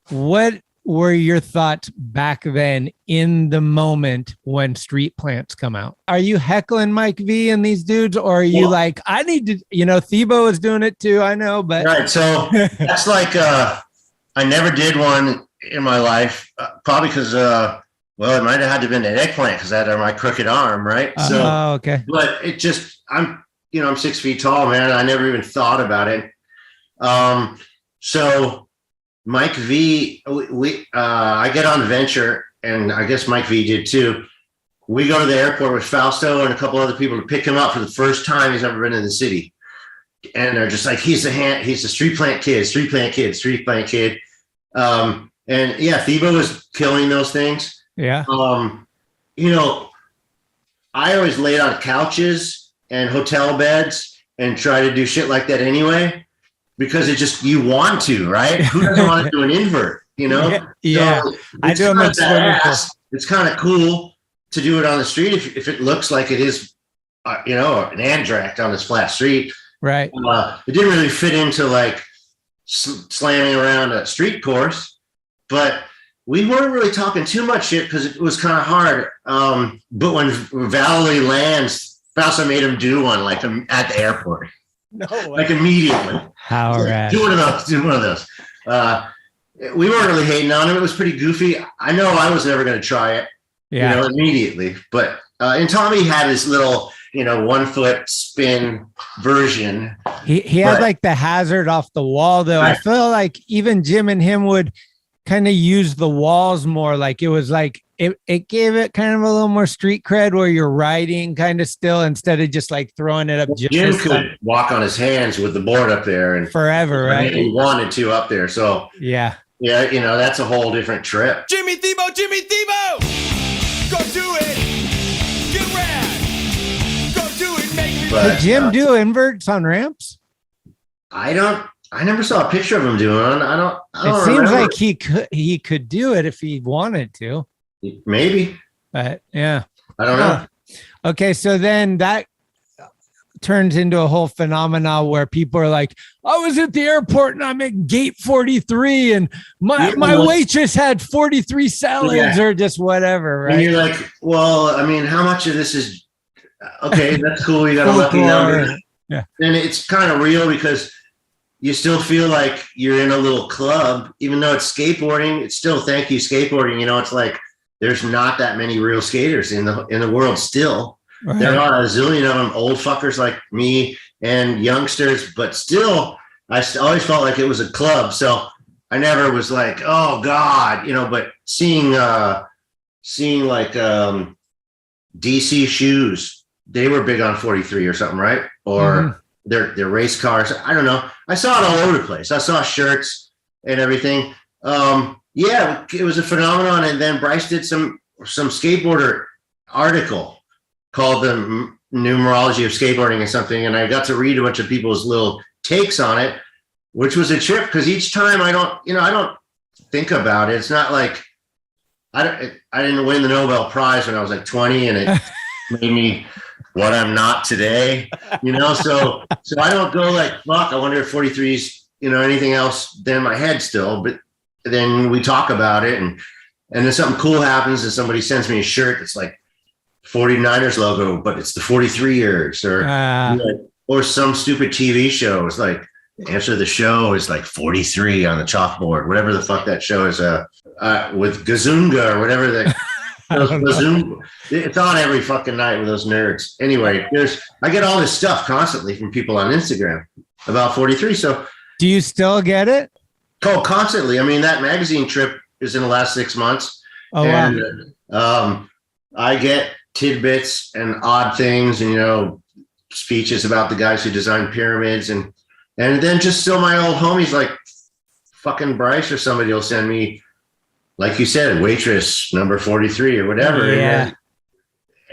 [SPEAKER 9] what were your thoughts back then in the moment when street plants come out? Are you heckling Mike V and these dudes, or are you like, I need to, Thebo is doing it too, I know, but.
[SPEAKER 1] Right. So that's like, I never did one in my life, probably because, it might have had to have been an eggplant because I had my crooked arm, right?
[SPEAKER 9] So, okay. But
[SPEAKER 1] it just, I'm 6 feet tall, man. I never even thought about it. So Mike V, I get on Venture, and I guess Mike V did too. We go to the airport with Fausto and a couple other people to pick him up for the first time he's ever been in the city. And they're just like, he's a street plant kid. And yeah, Thebo was killing those things.
[SPEAKER 9] Yeah.
[SPEAKER 1] I always laid on couches and hotel beds and try to do shit like that anyway, because it just, you want to, right? Who doesn't want to do an invert,
[SPEAKER 9] Yeah.
[SPEAKER 1] So
[SPEAKER 9] I do them.
[SPEAKER 1] It's kind of cool to do it on the street if it looks like it is, an Andract on this flat street.
[SPEAKER 9] Right.
[SPEAKER 1] It didn't really fit into like slamming around a street course, but we weren't really talking too much shit because it was kind of hard. But when Valley lands, Fausto made him do one like at the airport.
[SPEAKER 9] No way.
[SPEAKER 1] Like immediately.
[SPEAKER 9] How rad.
[SPEAKER 1] Do one of those. We weren't really hating on him. It was pretty goofy. I know I was never going to try it, immediately. But and Tommy had his one foot spin version.
[SPEAKER 9] He had like the hazard off the wall though. I feel like even Jim and him would kind of use the walls more. Like it was like it gave it kind of a little more street cred where you're riding kind of still instead of just like throwing it up.
[SPEAKER 1] Jim could walk on his hands with the board up there and
[SPEAKER 9] forever, right?
[SPEAKER 1] He wanted to up there. So
[SPEAKER 9] yeah,
[SPEAKER 1] that's a whole different trip.
[SPEAKER 5] Jimmy Thiebaud, go do it. Get rad. Go do it. Make me.
[SPEAKER 9] Did Jim do inverts on ramps?
[SPEAKER 1] I never saw a picture of him doing it. I don't
[SPEAKER 9] it seems
[SPEAKER 1] remember.
[SPEAKER 9] like he could do it if he wanted to.
[SPEAKER 1] Maybe.
[SPEAKER 9] But yeah.
[SPEAKER 1] I don't know.
[SPEAKER 9] Okay, so then that turns into a whole phenomenon where people are like, I was at the airport and I'm at gate 43 and my waitress had 43 salads or just whatever, right?
[SPEAKER 1] And you're like, well, I mean, how much of this is okay? That's cool. You got a lucky number.
[SPEAKER 9] Yeah.
[SPEAKER 1] And it's kind of real because you still feel like you're in a little club, even though it's skateboarding. It's still thank you skateboarding. It's like there's not that many real skaters in the world still. Right. There are a zillion of them, old fuckers like me and youngsters, but still, I always felt like it was a club. So I never was like, oh God, but seeing like DC Shoes, they were big on 43 or something, right? Or their race cars. I don't know. I saw it all over the place. I saw shirts and everything. Yeah, it was a phenomenon. And then Bryce did some skateboarder article called the Numerology of Skateboarding or something. And I got to read a bunch of people's little takes on it, which was a trip because each time I don't think about it. It's not like I didn't win the Nobel Prize when I was like 20 and it made me what I'm not today, so I don't go like, fuck, I wonder if 43's, anything else than my head still, but then we talk about it and then something cool happens and somebody sends me a shirt that's like 49ers logo, but it's the 43 years or some stupid TV show. It's like the answer to the show is like 43 on the chalkboard, whatever the fuck that show is, with Gazunga or whatever it's on every fucking night with those nerds. Anyway, I get all this stuff constantly from people on Instagram about 43. So
[SPEAKER 9] do you still get it?
[SPEAKER 1] Oh, constantly. I mean, that magazine trip is in the last 6 months.
[SPEAKER 9] Oh,
[SPEAKER 1] and wow. I get tidbits and odd things and speeches about the guys who designed pyramids and then just still my old homies like fucking Bryce or somebody will send me, like you said, waitress number 43 or whatever.
[SPEAKER 9] Yeah.
[SPEAKER 1] And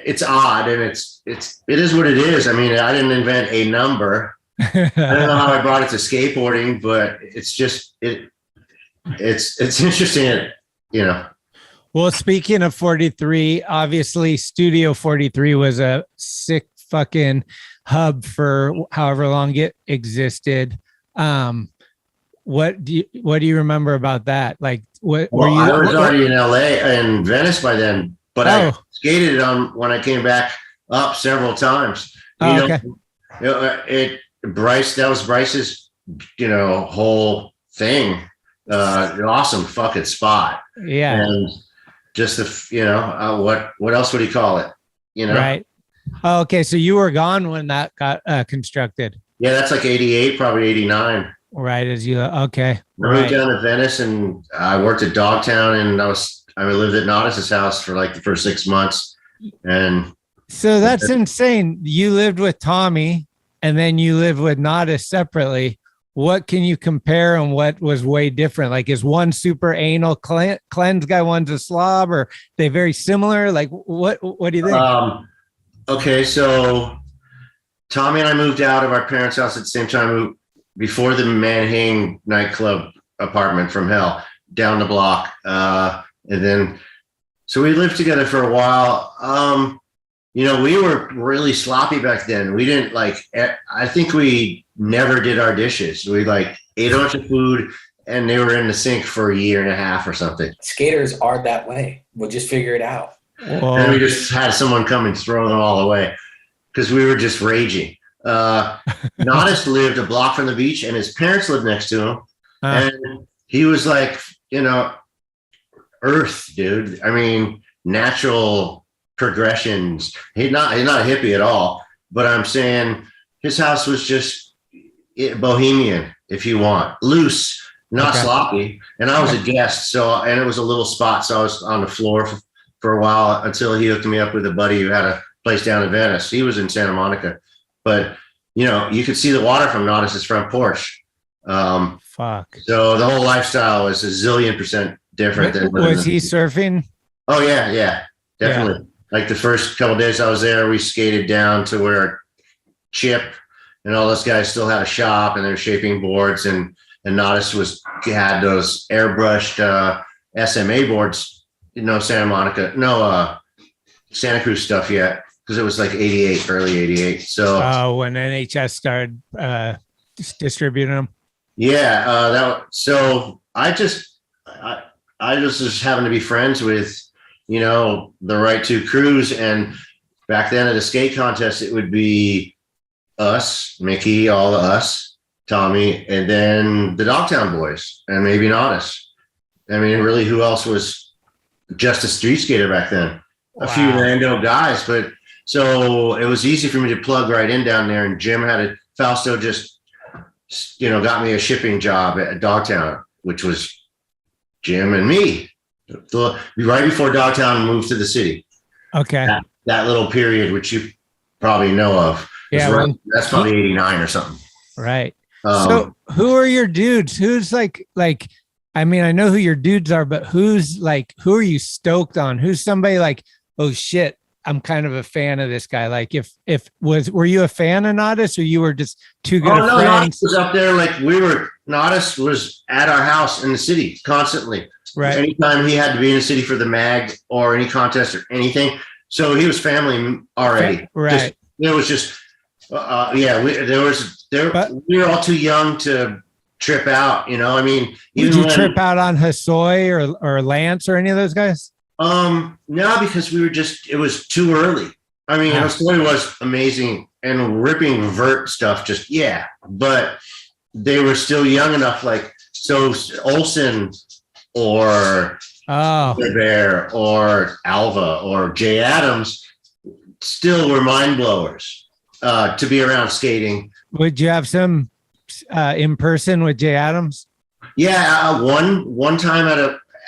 [SPEAKER 1] it's odd and it is what it is. I mean, I didn't invent a number. I don't know how I brought it to skateboarding, but it's just it's interesting,
[SPEAKER 9] Well, speaking of 43, obviously Studio 43 was a sick fucking hub for however long it existed. What do you remember about that? Like, I
[SPEAKER 1] was already in L.A. and Venice by then, but I skated on when I came back up several times.
[SPEAKER 9] Okay.
[SPEAKER 1] Bryce, that was Bryce's, whole thing. Awesome fucking spot.
[SPEAKER 9] Yeah.
[SPEAKER 1] And just what else would he call it?
[SPEAKER 9] Right. Oh, okay. So you were gone when that got constructed.
[SPEAKER 1] Yeah, that's like 88, probably 89.
[SPEAKER 9] Right. Okay.
[SPEAKER 1] I moved down to Venice and I worked at Dogtown and I lived at Natas' house for like the first 6 months. And
[SPEAKER 9] so that's insane. You lived with Tommy and then you lived with Natas separately. What can you compare and what was way different? Like, is one super anal cleanse guy, one's a slob, or they very similar? Like, what do you think?
[SPEAKER 1] Okay, so Tommy and I moved out of our parents' house at the same time before the Manhattan nightclub apartment from hell down the block. And then, so we lived together for a while. We were really sloppy back then. We didn't I think we never did our dishes. We ate a bunch of food and they were in the sink for a year and a half or something.
[SPEAKER 3] Skaters are that way. We'll just figure it out.
[SPEAKER 1] And we just had someone come and throw them all away because we were just raging. Natas lived a block from the beach and his parents lived next to him. And he was like, earth, dude. I mean, natural progressions. He's not a hippie at all. but I'm saying his house was just bohemian, if you want, loose, not sloppy. And I was a guest, and it was a little spot, so I was on the floor for a while until he hooked me up with a buddy who had a place down in Venice. He was in Santa Monica, but you could see the water from Natas's front porch.
[SPEAKER 9] Fuck.
[SPEAKER 1] So the whole lifestyle was a zillion % different than.
[SPEAKER 9] Was he surfing?
[SPEAKER 1] Oh yeah, definitely. Yeah. Like the first couple of days I was there, we skated down to where Chip and all those guys still had a shop and they were shaping boards, and Natas had those airbrushed SMA boards. Santa Monica, Santa Cruz stuff yet, because it was like 88, early 88. So
[SPEAKER 9] when NHS started distributing them.
[SPEAKER 1] Yeah, so I just happened to be friends with the right two crews, and back then at a skate contest it would be us, Mickey, all of us, Tommy, and then the Dogtown boys, and maybe Natas. I mean, really, who else was just a street skater back then? A few random guys, but so it was easy for me to plug right in down there. And Jim Fausto just got me a shipping job at Dogtown, which was Jim and me, right before Dogtown moved to the city.
[SPEAKER 9] Okay.
[SPEAKER 1] That little period, which you probably know of.
[SPEAKER 9] Yeah.
[SPEAKER 1] That's probably 89 or something.
[SPEAKER 9] Right. So who are your dudes? Who's like, I mean, I know who your dudes are, but who are you stoked on? Who's somebody like, oh shit, I'm kind of a fan of this guy. Like were you a fan of Natas, or you were just too good of friends?
[SPEAKER 1] Natas was up there. Natas was at our house in the city constantly.
[SPEAKER 9] Right.
[SPEAKER 1] Anytime he had to be in the city for the mag or any contest or anything. So he was family already.
[SPEAKER 9] Right.
[SPEAKER 1] It was just, we were all too young to trip out, I mean,
[SPEAKER 9] did you trip out on Hosoi or Lance or any of those guys?
[SPEAKER 1] No, because it was too early. I mean, Hosoi was amazing and ripping vert stuff, but they were still young enough, so Olsen or Bear or Alva or Jay Adams still were mind blowers to be around skating.
[SPEAKER 9] Would you have some in person with Jay Adams?
[SPEAKER 1] Yeah, one time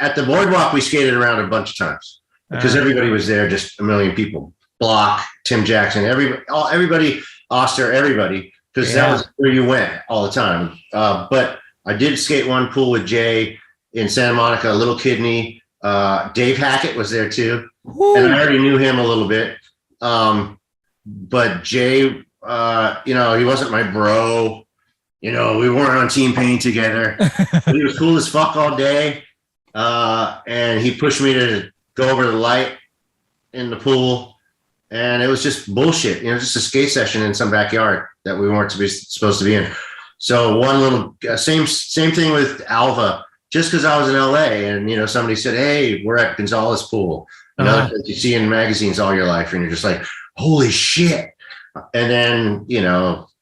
[SPEAKER 1] at the boardwalk we skated around a bunch of times because everybody was there, just a million people. Block, Tim Jackson, everybody, Oster, everybody, because that was where you went all the time. But I did skate one pool with Jay in Santa Monica, Little Kidney. Dave Hackett was there too. Woo. And I already knew him a little bit. But Jay, he wasn't my bro. We weren't on Team Pain together. But he was cool as fuck all day. And he pushed me to go over to the light in the pool. And it was just bullshit, just a skate session in some backyard that we weren't supposed to be in. So one little, same thing with Alva, just because I was in L.A. and, somebody said, hey, we're at Gonzalez Pool. That you see in magazines all your life. And you're just like, holy shit. And then,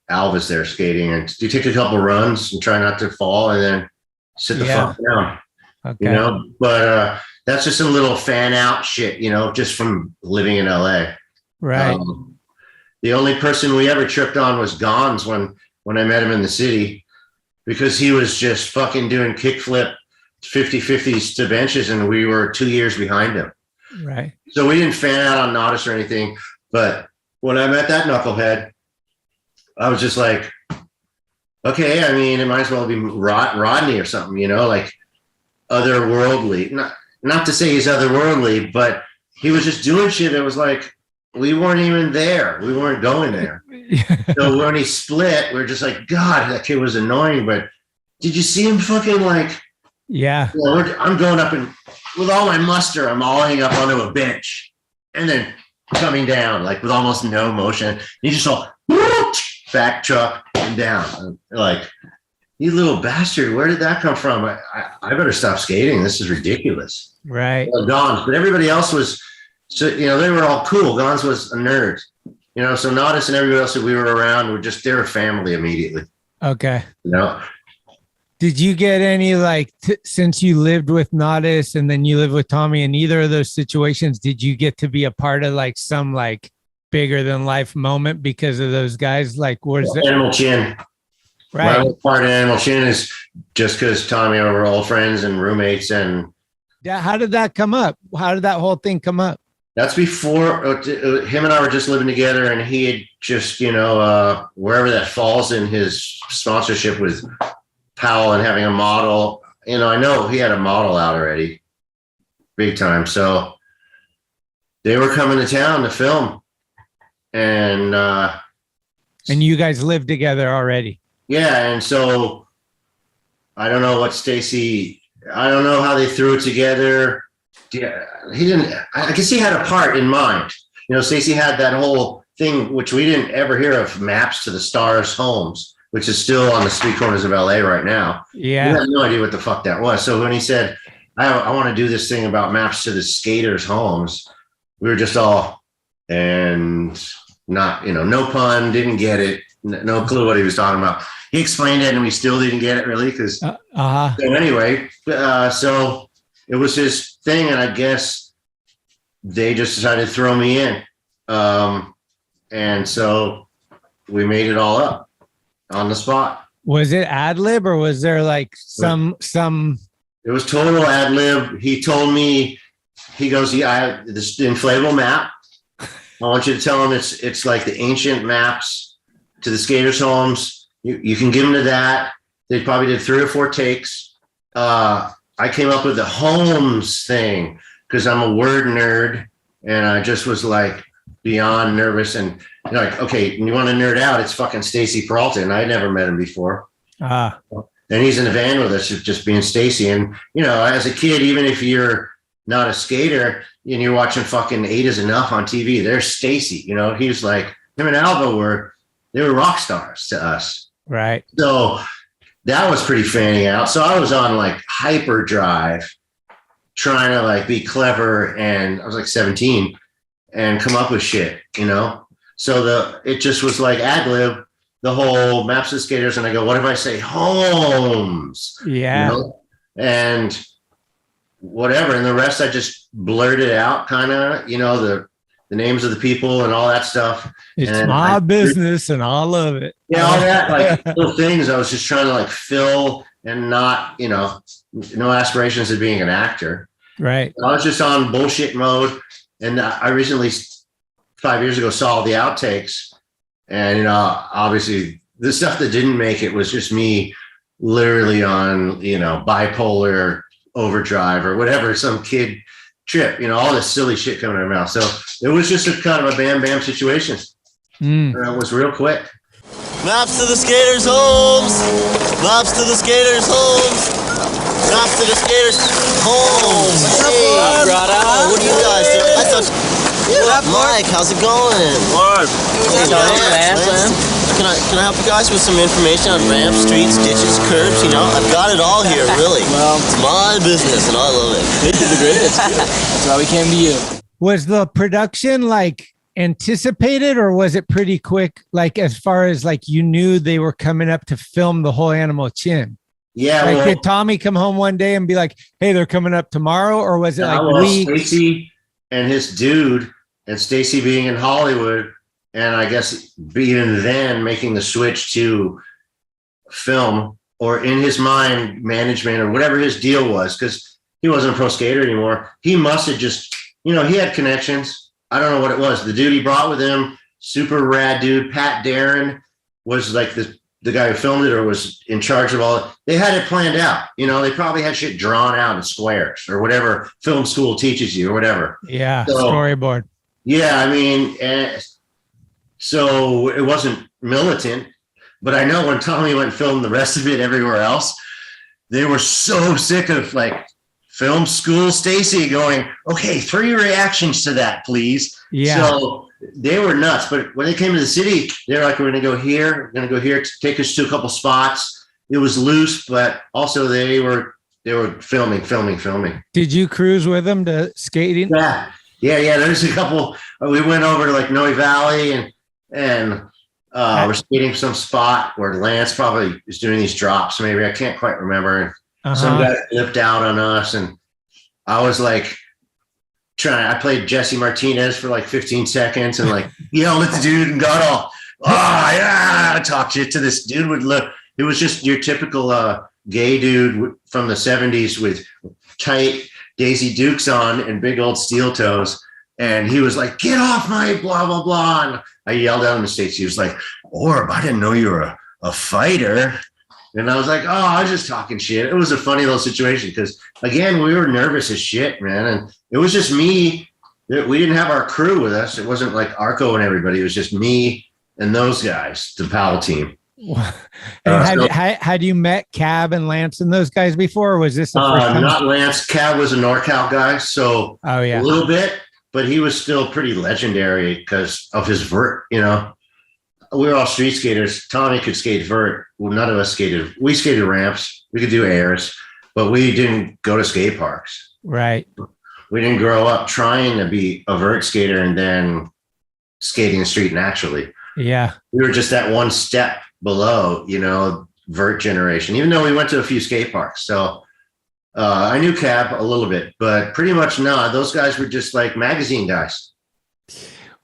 [SPEAKER 1] Alva's there skating, and you take a couple runs and try not to fall and then sit the fuck down. Okay. But that's just a little fan out shit, just from living in LA.
[SPEAKER 9] Right.
[SPEAKER 1] The only person we ever tripped on was Gons when I met him in the city, because he was just fucking doing kickflip 50-50s to benches, and we were 2 years behind him.
[SPEAKER 9] Right.
[SPEAKER 1] So we didn't fan out on Natas or anything, but when I met that knucklehead, I was just like, okay, I mean, it might as well be Rodney or something, otherworldly. Not to say he's otherworldly, but he was just doing shit that was like, we weren't even there. We weren't going there. So when he split, we're just like, God, that kid was annoying. But did you see him fucking
[SPEAKER 9] Yeah.
[SPEAKER 1] I'm going up and with all my muster, I'm hauling up onto a bench and then coming down with almost no motion. You just saw back truck and down. You little bastard, where did that come from? I better stop skating. This is ridiculous.
[SPEAKER 9] Right.
[SPEAKER 1] Gons, but everybody else was, they were all cool. Gons was a nerd, so Natas and everybody else that we were around were they were family immediately.
[SPEAKER 9] Okay. Did you get any, since you lived with Natas and then you lived with Tommy, in either of those situations, did you get to be a part of some bigger than life moment because of those guys? Like, was it
[SPEAKER 1] Animal Chin?
[SPEAKER 9] right?
[SPEAKER 1] My part of Animal Chin is just because Tommy and I were old friends and roommates, and
[SPEAKER 9] How did that come up? How did that whole thing come up?
[SPEAKER 1] that's before him and I were just living together, and he had just, wherever that falls in his sponsorship with Powell and having a model, I know he had a model out already big time. So they were coming to town to film, and
[SPEAKER 9] you guys lived together already.
[SPEAKER 1] yeah. And so I don't know I don't know how they threw it together. Yeah, he didn't. I guess he had a part in mind. Stacy had that whole thing, which we didn't ever hear of, Maps to the Stars Holmes, which is still on the street corners of LA right now.
[SPEAKER 9] Yeah,
[SPEAKER 1] we had no idea what the fuck that was. So when he said, "I want to do this thing about maps to the skaters' homes," we were just all, and not, no pun, didn't get it, no clue what he was talking about. He explained it, and we still didn't get it really, because. So anyway, so it was his thing, and I guess they just decided to throw me in, and so we made it all up on the spot.
[SPEAKER 9] Was it ad lib, or was there like some?
[SPEAKER 1] It was total ad lib. He told me, he goes, "Yeah, I have this inflatable map. I want you to tell him it's like the ancient maps to the skaters' homes. You can give them to that." They probably did 3 or 4 takes. I came up with the Holmes thing because I'm a word nerd, and I just was like beyond nervous, and like, okay, you want to nerd out? It's fucking Stacy Peralta, and I'd never met him before. And he's in the van with us, just being Stacy. And as a kid, even if you're not a skater and you're watching fucking 8 Is Enough on TV, there's Stacy. He was like, him and Alva they were rock stars to us,
[SPEAKER 9] right?
[SPEAKER 1] So that was pretty fanning out. So I was on like hyperdrive, trying to like be clever, and I was like 17 and come up with shit, So it just was like ad lib, the whole Maps of Skaters, and I go, what if I say Holmes?
[SPEAKER 9] Yeah.
[SPEAKER 1] And whatever, and the rest I just blurted out, kind of, the names of the people and all that stuff.
[SPEAKER 9] It's
[SPEAKER 1] and
[SPEAKER 9] my business, and I love it.
[SPEAKER 1] Yeah, all that, like little things I was just trying to like fill, and not, no aspirations of being an actor.
[SPEAKER 9] Right.
[SPEAKER 1] I was just on bullshit mode. And I recently, 5 years ago, saw the outtakes, and, obviously the stuff that didn't make it was just me literally on, bipolar overdrive or whatever, some kid trip, all this silly shit coming out of my mouth. So it was just a kind of a bam bam situation. And it was real quick.
[SPEAKER 12] Maps to the skaters' homes. Maps to the skaters' homes. Maps to the skaters' homes. Hey, brother. What are you guys doing? I thought. Mike, how's it going? Orb. Can I help you guys with some information on ramps, streets, ditches, curbs? I've got it all here, really. Well, it's my business, and I love it. This is the greatest. That's why we came to you.
[SPEAKER 9] Was the production like anticipated, or was it pretty quick? Like, as far as like, you knew they were coming up to film the whole Animal Chin?
[SPEAKER 1] Yeah.
[SPEAKER 9] Like, did Tommy come home one day and be like, "Hey, they're coming up tomorrow," or was it like weeks?
[SPEAKER 1] Stacy and his dude, and Stacy being in Hollywood, and I guess even then making the switch to film, or in his mind, management or whatever his deal was, because he wasn't a pro skater anymore. He must have just, he had connections. I don't know what it was. The dude he brought with him, super rad dude. Pat Darren was like the guy who filmed it, or was in charge of all it. They had it planned out. They probably had shit drawn out in squares or whatever film school teaches you or whatever.
[SPEAKER 9] Yeah,
[SPEAKER 1] so,
[SPEAKER 9] storyboard.
[SPEAKER 1] Yeah, I mean, so it wasn't militant, but I know when Tommy went and filmed the rest of it everywhere else, they were so sick of like film school Stacy going, okay, 3 reactions to that, please.
[SPEAKER 9] Yeah.
[SPEAKER 1] So they were nuts. But when they came to the city, they're like, we're going to go here, take us to a couple spots. It was loose, but also they were filming.
[SPEAKER 9] Did you cruise with them to skating?
[SPEAKER 1] Yeah. There's a couple. We went over to like Noe Valley, and we're skating some spot where Lance probably is doing these drops. Maybe I can't quite remember. Some guy flipped out on us, and I was like, I played Jesse Martinez for like 15 seconds and like yelled at the dude and got all, yeah, talk shit to this dude. It was just your typical gay dude from the 70s with tight Daisy Dukes on and big old steel toes. And he was like, get off my blah, blah, blah. And I yelled out in the States. He was like, Orb, I didn't know you were a fighter. And I was like, oh, I was just talking shit. It was a funny little situation because, again, we were nervous as shit, man. And it was just me. We didn't have our crew with us. It wasn't like Arco and everybody. It was just me and those guys, the Powell team.
[SPEAKER 9] And had you met Cab and Lance and those guys before? Or was this the first time?
[SPEAKER 1] Not Lance. Cab was a NorCal guy. So
[SPEAKER 9] a
[SPEAKER 1] little bit, but he was still pretty legendary because of his vert, you know. We were all street skaters. Tommy could skate vert. Well, none of us skated. We skated ramps. We could do airs, but we didn't go to skate parks.
[SPEAKER 9] Right.
[SPEAKER 1] We didn't grow up trying to be a vert skater and then skating the street naturally.
[SPEAKER 9] Yeah.
[SPEAKER 1] We were just that one step below, you know, vert generation, even though we went to a few skate parks. So I knew Cab a little bit, but pretty much no. Those guys were just like magazine guys,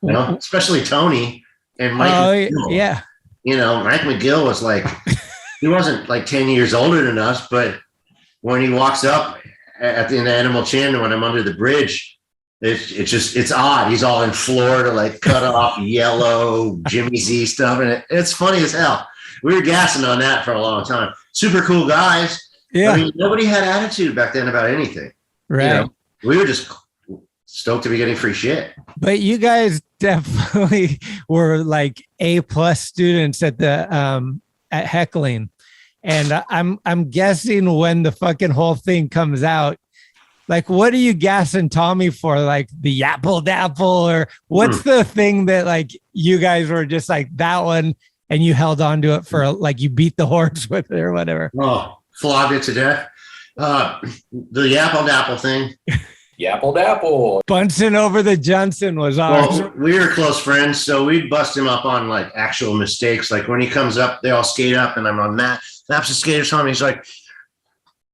[SPEAKER 1] you know, especially Tony. And Mike McGill,
[SPEAKER 9] yeah.
[SPEAKER 1] You know, Mike McGill was like, he wasn't like 10 years older than us, but when he walks up at the Animal Chin when I'm under the bridge, it's odd. He's all in Florida, like cut off yellow Jimmy Z stuff. And it's funny as hell. We were gassing on that for a long time. Super cool guys.
[SPEAKER 9] Yeah.
[SPEAKER 1] I mean, nobody had attitude back then about anything.
[SPEAKER 9] Right.
[SPEAKER 1] You know, we were just stoked to be getting free shit.
[SPEAKER 9] But you guys definitely were like A+ students at the at Heckling, and I'm guessing when the fucking whole thing comes out, like, what are you gassing Tommy for? Like the Yapple Dapple, or what's the thing that like you guys were just like that one, and you held on to it for like you beat the horse with it or whatever?
[SPEAKER 1] Oh, flogged it to death. The Yapple Dapple thing.
[SPEAKER 3] Yapple Dapple.
[SPEAKER 9] Bunsen over the Johnson was ours.
[SPEAKER 1] Well, we were close friends, so we'd bust him up on like actual mistakes. Like when he comes up, they all skate up, and I'm on that. That's the skaters on. He's like,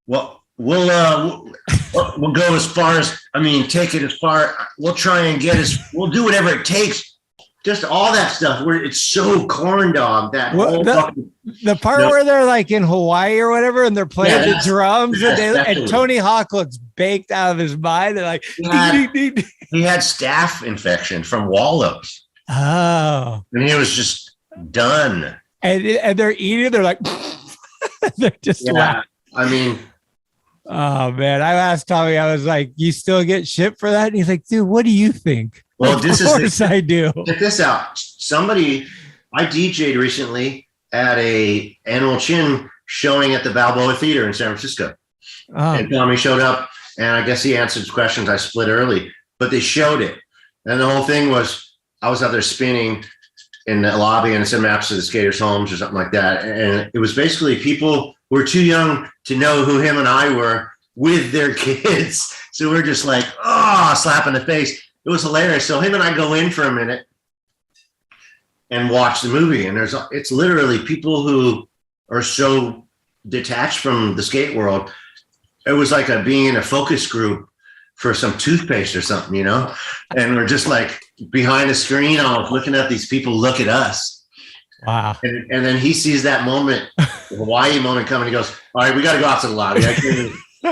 [SPEAKER 1] "Well, we'll go as far as take it as far. We'll try and get we'll do whatever it takes." Just all that stuff. Where it's so corn dog that
[SPEAKER 9] the part where they're like in Hawaii or whatever, and they're playing the drums, and Tony Hawk looks baked out of his mind. They're like,
[SPEAKER 1] he had staph infection from wallows.
[SPEAKER 9] Oh,
[SPEAKER 1] and he was just done.
[SPEAKER 9] And they're eating. They're like, they're just laughing.
[SPEAKER 1] I mean,
[SPEAKER 9] oh man, I asked Tommy. I was like, "You still get shit for that?" And he's like, "Dude, what do you think?"
[SPEAKER 1] Well,
[SPEAKER 9] of course I do.
[SPEAKER 1] Check this out. I DJ'd recently at a Animal Chin showing at the Balboa Theater in San Francisco.
[SPEAKER 9] Oh.
[SPEAKER 1] And Tommy showed up, and I guess he answered questions. I split early, but they showed it. And the whole thing was, I was out there spinning in the lobby, and it said maps to the skaters' homes or something like that. And it was basically people who were too young to know who him and I were with their kids. So we're just like, slap in the face. It was hilarious. So him and I go in for a minute and watch the movie. And it's literally people who are so detached from the skate world. It was like being in a focus group for some toothpaste or something, you know? And we're just like behind the screen, looking at these people look at us.
[SPEAKER 9] Wow.
[SPEAKER 1] And then he sees that moment, the Hawaii moment coming. He goes, all right, we got to go out to the lobby.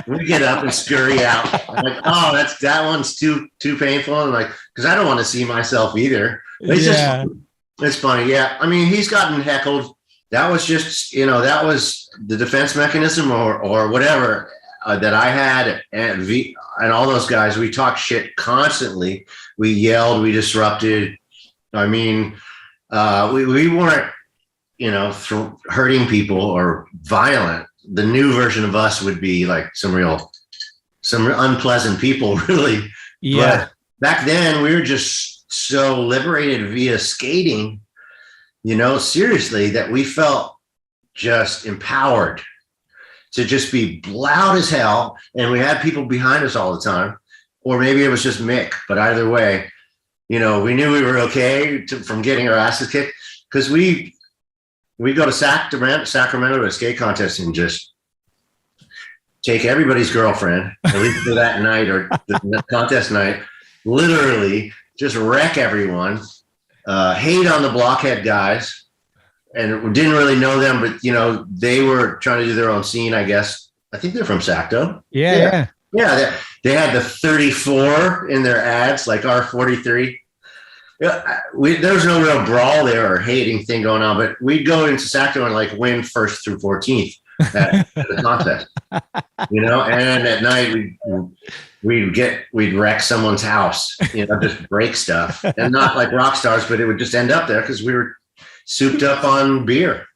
[SPEAKER 1] We get up and scurry out. I'm like, that one's too painful. And like, because I don't want to see myself either. It's funny. Yeah. I mean, he's gotten heckled. That was just, that was the defense mechanism or whatever that I had. And all those guys, we talked shit constantly. We yelled, we disrupted. I mean, we weren't, hurting people or violent. The new version of us would be like some unpleasant people, really.
[SPEAKER 9] Yeah.
[SPEAKER 1] But back then we were just so liberated via skating, seriously, that we felt just empowered to just be loud as hell. And we had people behind us all the time, or maybe it was just Mick, but either way, we knew we were okay from getting our asses kicked, because we go to Sacramento to a skate contest and just take everybody's girlfriend, at least for that night or the contest night, literally just wreck everyone, hate on the blockhead guys, and didn't really know them, but, you know, they were trying to do their own scene, I guess. I think they're from Sacto.
[SPEAKER 9] Yeah.
[SPEAKER 1] They had the 34 in their ads, like R43. Yeah, there was no real brawl there or hating thing going on, but we'd go into Sacto and like win 1st through 14th at the contest, you know. And at night we'd wreck someone's house, you know, just break stuff, and not like rock stars, but it would just end up there because we were souped up on beer.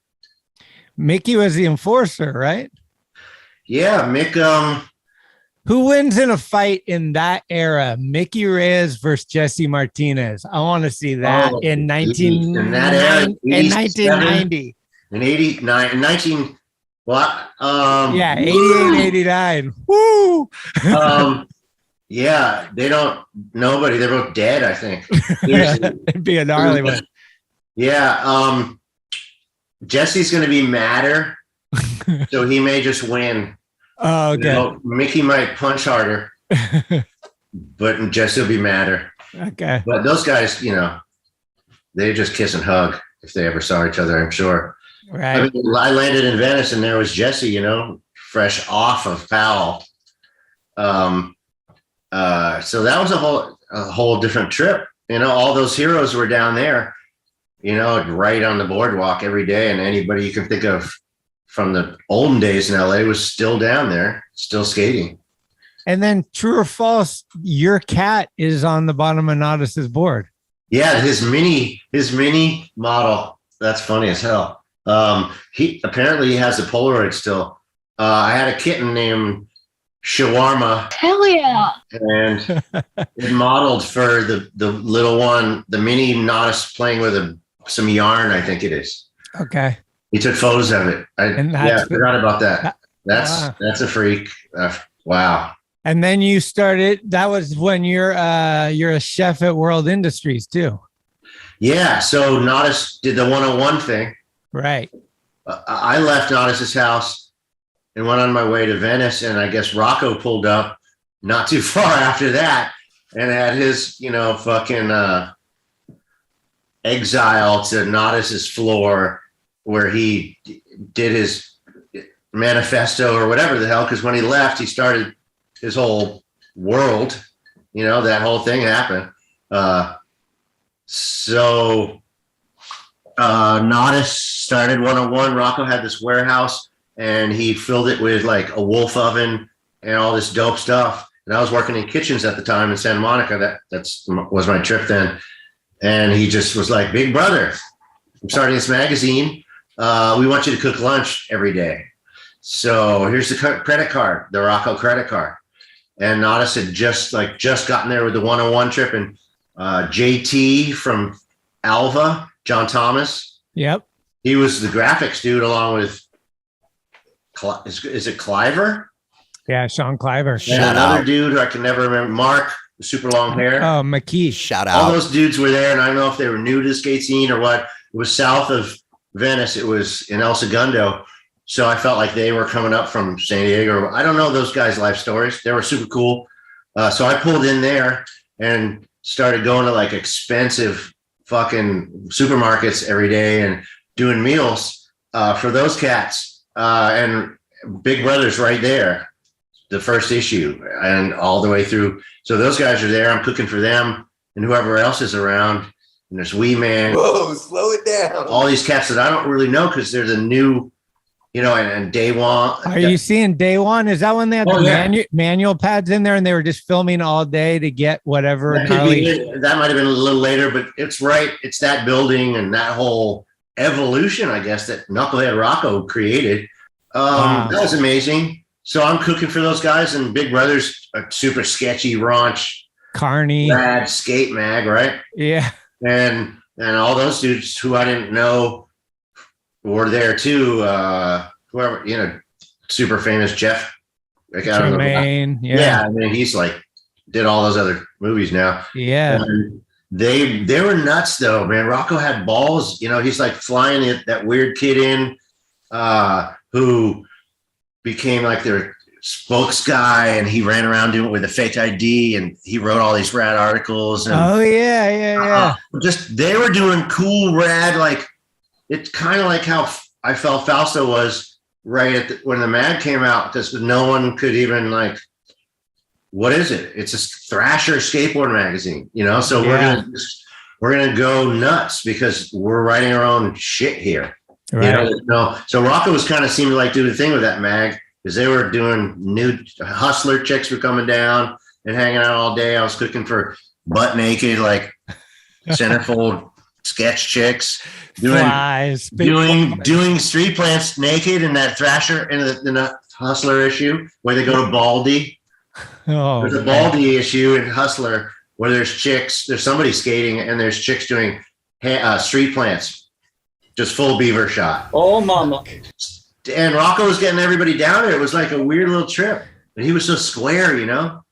[SPEAKER 9] Mickey was the enforcer, right?
[SPEAKER 1] Yeah, Mick.
[SPEAKER 9] Who wins in a fight in that era? Mickey Reyes versus Jesse Martinez. I want to see that in 1990.
[SPEAKER 1] In 89, in 19, well,
[SPEAKER 9] 88, 89. Woo!
[SPEAKER 1] Yeah, nobody, they're both dead, I think.
[SPEAKER 9] It'd be a gnarly one.
[SPEAKER 1] Yeah, Jesse's going to be madder, so he may just win.
[SPEAKER 9] Oh, okay.
[SPEAKER 1] You know, Mickey might punch harder, but Jesse will be madder.
[SPEAKER 9] Okay.
[SPEAKER 1] But those guys, you know, they just kiss and hug if they ever saw each other, I'm sure.
[SPEAKER 9] Right.
[SPEAKER 1] I mean, I landed in Venice and there was Jesse, you know, fresh off of Powell. So that was a whole different trip. You know, all those heroes were down there, you know, right on the boardwalk every day, and anybody you can think of from the olden days in LA was still down there, still skating.
[SPEAKER 9] And then, true or false, your cat is on the bottom of Natas's board.
[SPEAKER 1] Yeah, his mini model. That's funny as hell. He has a Polaroid still. I had a kitten named Shawarma.
[SPEAKER 13] Hell yeah!
[SPEAKER 1] And it modeled for the little one, the mini Natas playing with some yarn, I think it is.
[SPEAKER 9] Okay.
[SPEAKER 1] He took photos of it. I forgot about that. That's a freak. Wow.
[SPEAKER 9] And then you started. That was when you're a chef at World Industries too.
[SPEAKER 1] Yeah. So Natas did the 101 thing.
[SPEAKER 9] Right.
[SPEAKER 1] I left Natas's house and went on my way to Venice, and I guess Rocco pulled up not too far after that and had his, you know, fucking exile to Natas's floor, where he did his manifesto or whatever the hell, because when he left, he started his whole world, you know, that whole thing happened. So Natas started 101. Rocco had this warehouse, and he filled it with like a wolf oven and all this dope stuff. And I was working in kitchens at the time in Santa Monica. That was my trip then. And he just was like, big brother, I'm starting this magazine. We want you to cook lunch every day. So here's the credit card, the Rocco credit card. And Natas had just gotten there with the 101 trip, and JT from Alva, John Thomas.
[SPEAKER 9] Yep.
[SPEAKER 1] He was the graphics dude along with, is it Cliver?
[SPEAKER 9] Yeah, Sean Cliver.
[SPEAKER 1] And another dude who I can never remember, Mark, super long hair.
[SPEAKER 9] Oh, McKee.
[SPEAKER 2] Shout out.
[SPEAKER 1] All those dudes were there, and I don't know if they were new to the skate scene or what. It was south of Venice. It was in El Segundo. So I felt like they were coming up from San Diego. I don't know those guys' life stories. They were super cool. So I pulled in there and started going to like expensive fucking supermarkets every day and doing meals for those cats. And Big Brother's right there, the first issue, and all the way through. So those guys are there. I'm cooking for them and whoever else is around. And there's Wee Man.
[SPEAKER 7] Whoa, slow it down.
[SPEAKER 1] All these cats that I don't really know because they're the new, you know, and Day One.
[SPEAKER 9] Are you seeing Day One? Is that when they had the manual pads in there and they were just filming all day to get whatever?
[SPEAKER 1] That might have been a little later, but it's right. It's that building and that whole evolution, I guess, that Knucklehead Rocco created. Wow. That was amazing. So I'm cooking for those guys, and Big Brother's a super sketchy, raunch,
[SPEAKER 9] Carney,
[SPEAKER 1] bad skate mag, right?
[SPEAKER 9] Yeah.
[SPEAKER 1] And all those dudes who I didn't know were there too. Whoever, you know, super famous Jeff. Like, I don't know. Yeah, I mean, he's like did all those other movies now.
[SPEAKER 9] Yeah.
[SPEAKER 1] And they were nuts though, man. Rocco had balls. You know, he's like flying that weird kid in who became like their spokes guy, and he ran around doing it with a fake ID, and he wrote all these rad articles. And, just they were doing cool rad, like it's kind of like how I felt Fausto was right at when the mag came out, because no one could even like, what is it? It's a Thrasher skateboard magazine, you know. So we're gonna go nuts because we're writing our own shit here.
[SPEAKER 9] Right.
[SPEAKER 1] You know? So Rocco was kind of seeming like doing the thing with that mag. Because they were doing new hustler chicks were coming down and hanging out all day. I was cooking for butt naked, like centerfold sketch chicks, doing street plants naked in that Thrasher in the hustler issue where they go to Baldy. There's a Baldy issue in Hustler where there's somebody skating and there's chicks doing street plants, just full beaver shot.
[SPEAKER 11] Oh, mama.
[SPEAKER 1] And Rocco was getting everybody down there. It was like a weird little trip. And he was so square, you know?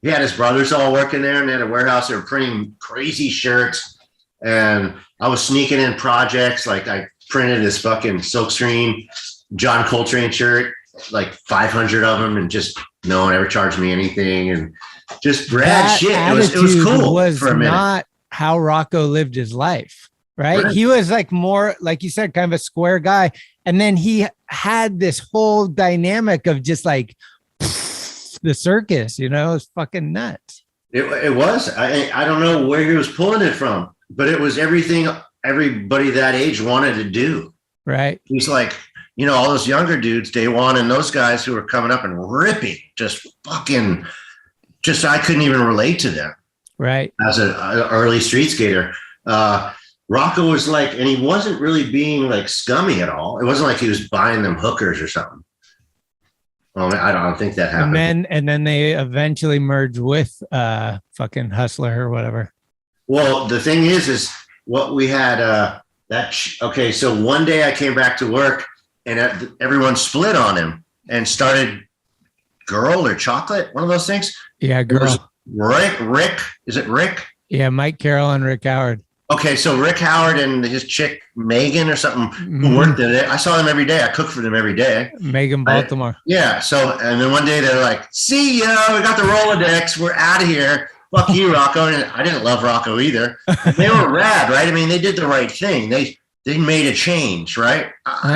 [SPEAKER 1] He had his brothers all working there, and they had a warehouse. They were printing crazy shirts. And I was sneaking in projects. Like I printed this fucking silkscreen John Coltrane shirt, like 500 of them, and just no one ever charged me anything. And just rad shit. It was cool for a minute.
[SPEAKER 9] Not how Rocco lived his life. Right? He was like more, like you said, kind of a square guy. And then he had this whole dynamic of just like the circus, you know, it's fucking nuts.
[SPEAKER 1] It was. I don't know where he was pulling it from, but it was everything everybody that age wanted to do.
[SPEAKER 9] Right.
[SPEAKER 1] He's like, you know, all those younger dudes, Day One, and those guys who were coming up and ripping, just fucking, I couldn't even relate to them.
[SPEAKER 9] Right.
[SPEAKER 1] As an early street skater. Rocco was like, and he wasn't really being like scummy at all. It wasn't like he was buying them hookers or something. Well, I don't think that happened.
[SPEAKER 9] And then they eventually merged with fucking Hustler or whatever.
[SPEAKER 1] Well, the thing is what we had okay. So one day I came back to work and everyone split on him and started Girl or Chocolate, one of those things.
[SPEAKER 9] Yeah, Girl.
[SPEAKER 1] Rick. Is it Rick?
[SPEAKER 9] Yeah, Mike Carroll and Rick Howard.
[SPEAKER 1] Okay, so Rick Howard and his chick Megan or something who worked in it. I saw them every day. I cooked for them every day.
[SPEAKER 9] Megan Baltimore.
[SPEAKER 1] So and then one day they're like, "See ya, we got the Rolodex. We're out of here. Fuck you, Rocco." And I didn't love Rocco either. They were rad, right? I mean, they did the right thing. They made a change, right?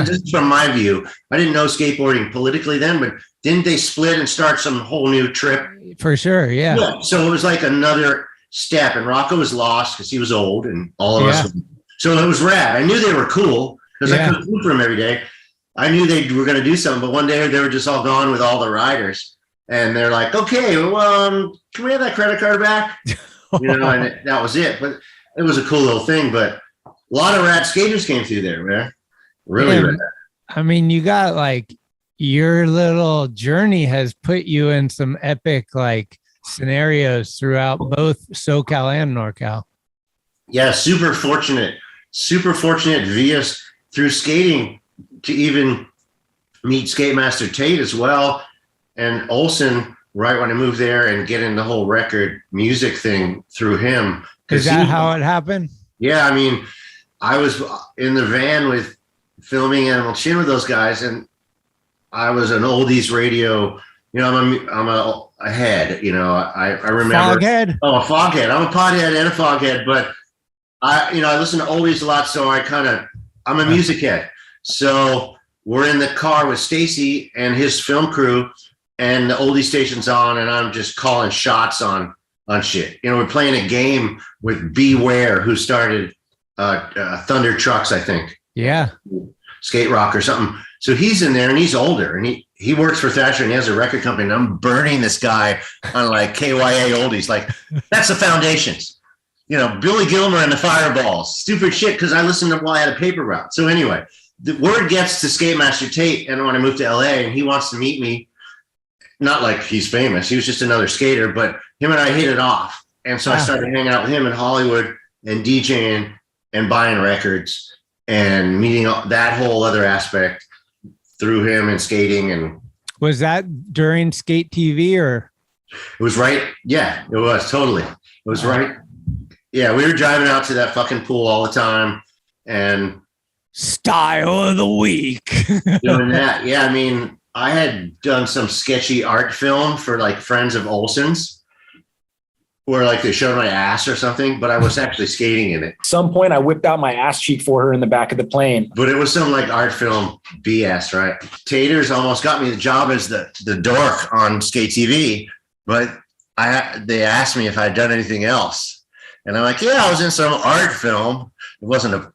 [SPEAKER 1] Just from my view, I didn't know skateboarding politically then, but didn't they split and start some whole new trip?
[SPEAKER 9] For sure, yeah.
[SPEAKER 1] So it was like another step, and Rocco was lost because he was old, and all of us. So it was rad. I knew they were cool because I could cook for them every day. I knew they were going to do something, but one day they were just all gone with all the riders, and they're like, "Okay, well, can we have that credit card back?" You know, and that was it. But it was a cool little thing. But a lot of rad skaters came through there, man. Really rad.
[SPEAKER 9] I mean, you got like your little journey has put you in some epic like scenarios throughout both SoCal and NorCal.
[SPEAKER 1] Yeah, super fortunate via through skating to even meet Skatemaster Tate as well, and Olson right when I moved there and get in the whole record music thing through him.
[SPEAKER 9] Is that how it happened?
[SPEAKER 1] Yeah, I mean, I was in the van with filming Animal Chin with those guys, and I was an oldies radio. You know, I'm a head. You know, I remember.
[SPEAKER 9] Foghead.
[SPEAKER 1] Oh, a foghead. I'm a pothead and a foghead, but I listen to oldies a lot, so I'm a music head. So we're in the car with Stacy and his film crew, and the oldie station's on, and I'm just calling shots on shit. You know, we're playing a game with Beware, who started Thunder Trucks, I think.
[SPEAKER 9] Yeah.
[SPEAKER 1] Skate Rock or something. So he's in there, and he's older, and he works for Thrasher, and he has a record company, and I'm burning this guy on like KYA oldies. Like, that's the foundations. You know, Billy Gilmer and the Fireballs. Stupid shit, because I listened to while I had a paper route. So anyway, the word gets to Skatemaster Tate, and when I moved to LA, and he wants to meet me, not like he's famous. He was just another skater, but him and I hit it off. And so I started hanging out with him in Hollywood and DJing and buying records and meeting that whole other aspect through him and skating. And
[SPEAKER 9] was that during Skate TV or?
[SPEAKER 1] It was right. Yeah, it was totally. It was right. Yeah, we were driving out to that fucking pool all the time and
[SPEAKER 9] style of the week
[SPEAKER 1] doing that. Yeah, I mean, I had done some sketchy art film for like friends of Olsen's, where like they showed my ass or something, but I was actually skating in it.
[SPEAKER 13] At some point, I whipped out my ass cheek for her in the back of the plane.
[SPEAKER 1] But it was some like art film BS, right? Taters almost got me the job as the dork on Skate TV, but they asked me if I'd done anything else, and I'm like, yeah, I was in some art film. It wasn't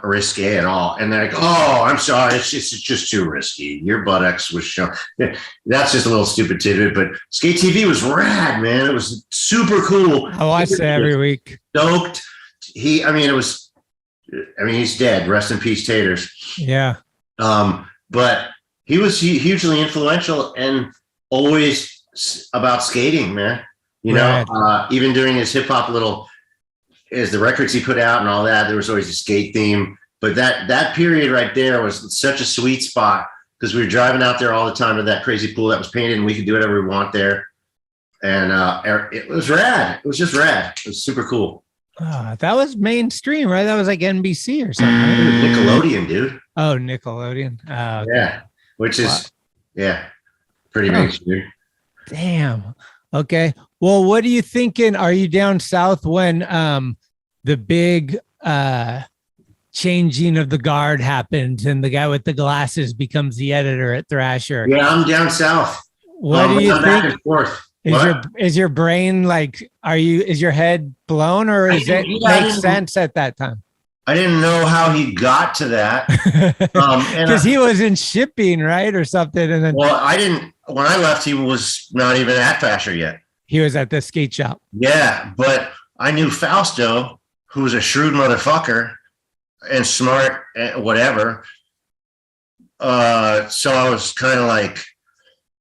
[SPEAKER 1] risque at all. And they're like, oh, I'm sorry, it's just too risky. Your buttocks was shown. That's just a little stupid tidbit, but Skate TV was rad, man. It was super cool.
[SPEAKER 9] I watch it every week.
[SPEAKER 1] Stoked. He's dead. Rest in peace, Taters.
[SPEAKER 9] Yeah.
[SPEAKER 1] But he was hugely influential and always about skating, man. Even during his hip hop the records he put out and all that, there was always a skate theme. But that period right there was such a sweet spot because we were driving out there all the time to that crazy pool that was painted, and we could do whatever we want there. And it was rad. It was just rad. It was super cool.
[SPEAKER 9] That was mainstream, right? That was like NBC or something.
[SPEAKER 1] Right? Nickelodeon, dude.
[SPEAKER 9] Oh, Nickelodeon. Okay.
[SPEAKER 1] Yeah, which is pretty mainstream.
[SPEAKER 9] Damn. Okay. Well, what are you thinking? Are you down south when the big changing of the guard happens and the guy with the glasses becomes the editor at Thrasher?
[SPEAKER 1] Yeah, I'm down south.
[SPEAKER 9] What do you think?
[SPEAKER 1] Back and forth.
[SPEAKER 9] Is your brain like, is your head blown, or is it make sense at that time?
[SPEAKER 1] I didn't know how he got to that.
[SPEAKER 9] Because he was in shipping, right? Or something. And then,
[SPEAKER 1] when I left, he was not even at Thrasher yet.
[SPEAKER 9] He was at the skate shop.
[SPEAKER 1] Yeah, but I knew Fausto, who was a shrewd motherfucker and smart and whatever. So I was kind of like,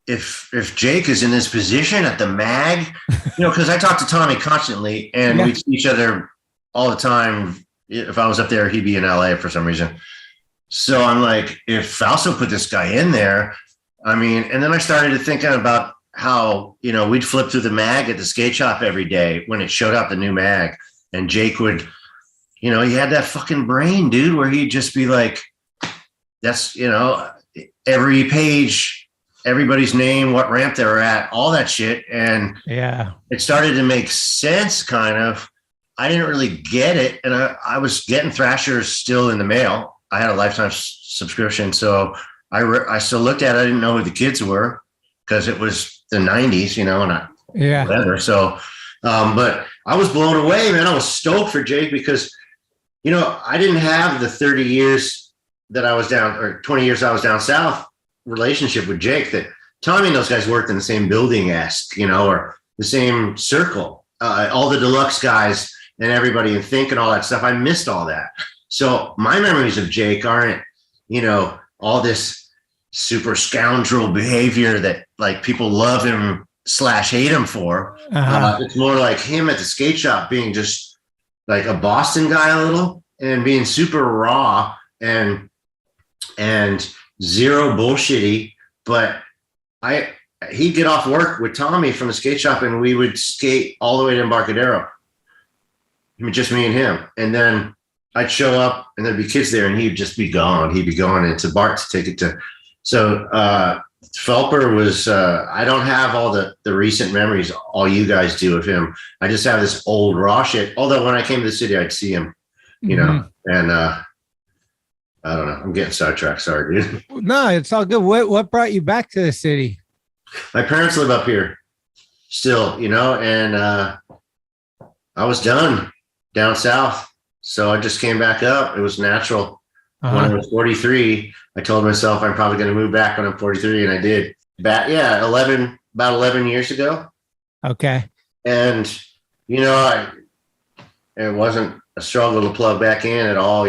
[SPEAKER 1] if Jake is in this position at the mag, because I talked to Tommy constantly and we see each other all the time. If I was up there, he'd be in L.A. for some reason. So I'm like, if Fausto put this guy in there, and then I started thinking about how, we'd flip through the mag at the skate shop every day when it showed up the new mag. And Jake would, he had that fucking brain, dude, where he'd just be like, that's, every page, everybody's name, what ramp they were at, all that shit. And it started to make sense, kind of. I didn't really get it. And I was getting Thrashers still in the mail. I had a lifetime subscription. So I still looked at it. I didn't know who the kids were because it was the 90s, and whatever. So, but I was blown away, man. I was stoked for Jake because, I didn't have the 30 years that I was down, or 20 years I was down south relationship with Jake that Tommy and those guys worked in the same building or the same circle. All the deluxe guys and everybody in Think and all that stuff. I missed all that. So my memories of Jake aren't, all this super scoundrel behavior that like people love him / hate him for. It's more like him at the skate shop being just like a Boston guy a little and being super raw and zero bullshitty. But he'd get off work with Tommy from the skate shop and we would skate all the way to Embarcadero. Just me and him. And then I'd show up and there'd be kids there and he'd just be gone. He'd be going into Bart to take it to. So Phelper was, I don't have all the recent memories, all you guys do of him. I just have this old raw shit. Although when I came to the city, I'd see him, and I don't know. I'm getting sidetracked. Sorry, dude.
[SPEAKER 9] No, it's all good. What brought you back to the city?
[SPEAKER 1] My parents live up here still, and I was done down south. So I just came back up. It was natural. When I was 43, I told myself I'm probably going to move back when I'm 43, and I did. About 11 years ago.
[SPEAKER 9] Okay.
[SPEAKER 1] And it wasn't a struggle to plug back in at all.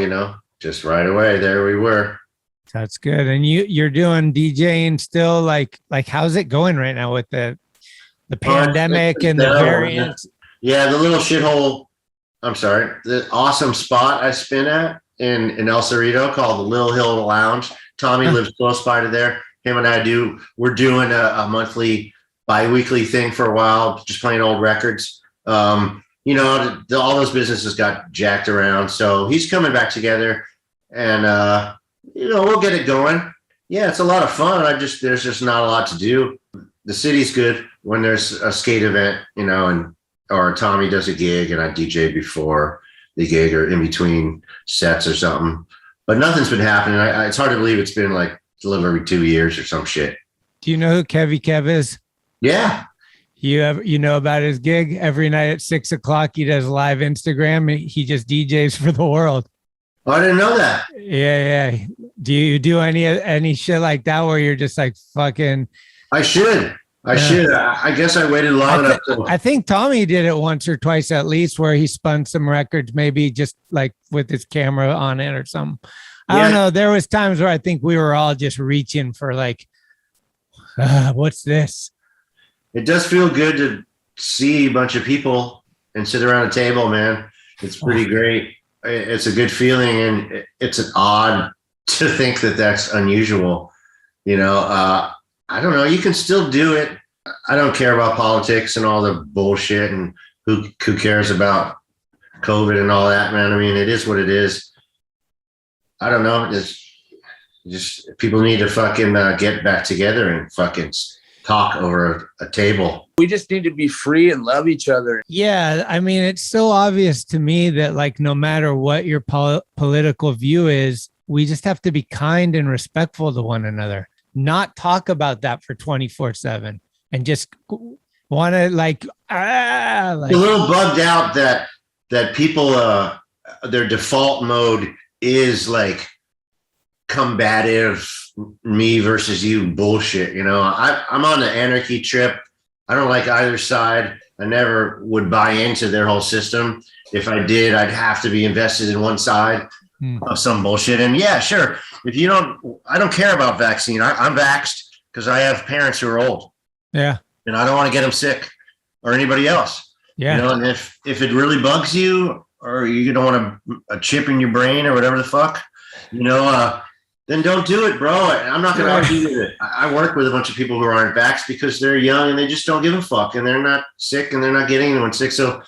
[SPEAKER 1] Just right away there we were.
[SPEAKER 9] That's good. And you're doing DJing still. Like how's it going right now with the pandemic and the variants?
[SPEAKER 1] Yeah, the little shithole. I'm sorry, the awesome spot I spin at in El Cerrito called the Lil Hill Lounge. Tommy lives close by to there. Him and we're doing a monthly, bi-weekly thing for a while, just playing old records. All those businesses got jacked around. So he's coming back together and, we'll get it going. Yeah, it's a lot of fun. There's just not a lot to do. The city's good when there's a skate event, or Tommy does a gig and I DJ before the gig or in between sets or something. But nothing's been happening. It's hard to believe it's been like a little every 2 years or some shit.
[SPEAKER 9] Do you know who Kevy Kev is?
[SPEAKER 1] Yeah.
[SPEAKER 9] You know about his gig? Every night at 6:00, he does live Instagram. He just DJs for the world.
[SPEAKER 1] Oh, I didn't know that.
[SPEAKER 9] Yeah. Do you do any shit like that where you're just like fucking?
[SPEAKER 1] I should. I guess I waited long enough.
[SPEAKER 9] I think Tommy did it once or twice at least, where he spun some records, maybe just like with his camera on it or something. I don't know. There was times where I think we were all just reaching for like, what's this?
[SPEAKER 1] It does feel good to see a bunch of people and sit around a table, man. It's pretty great. It's a good feeling, and it's an odd to think that that's unusual. I don't know. You can still do it. I don't care about politics and all the bullshit and who cares about COVID and all that, man. I mean, it is what it is. I don't know. It's just people need to fucking get back together and fucking talk over a table.
[SPEAKER 14] We just need to be free and love each other.
[SPEAKER 9] Yeah. I mean, it's so obvious to me that like, no matter what your political view is, we just have to be kind and respectful to one another, not talk about that for 24/7 and just want to like
[SPEAKER 1] a little bugged out that people, their default mode is like combative, me versus you bullshit. I'm on the anarchy trip. I don't like either side. I never would buy into their whole system. If I did, I'd have to be invested in one side of some bullshit. And yeah, sure. I don't care about vaccine. I'm vaxxed because I have parents who are old.
[SPEAKER 9] Yeah.
[SPEAKER 1] And I don't want to get them sick or anybody else.
[SPEAKER 9] Yeah.
[SPEAKER 1] And if it really bugs you or you don't want a chip in your brain or whatever the fuck, then don't do it, bro. I'm not going to argue with it. I work with a bunch of people who aren't vaxxed because they're young and they just don't give a fuck and they're not sick and they're not getting anyone sick. So,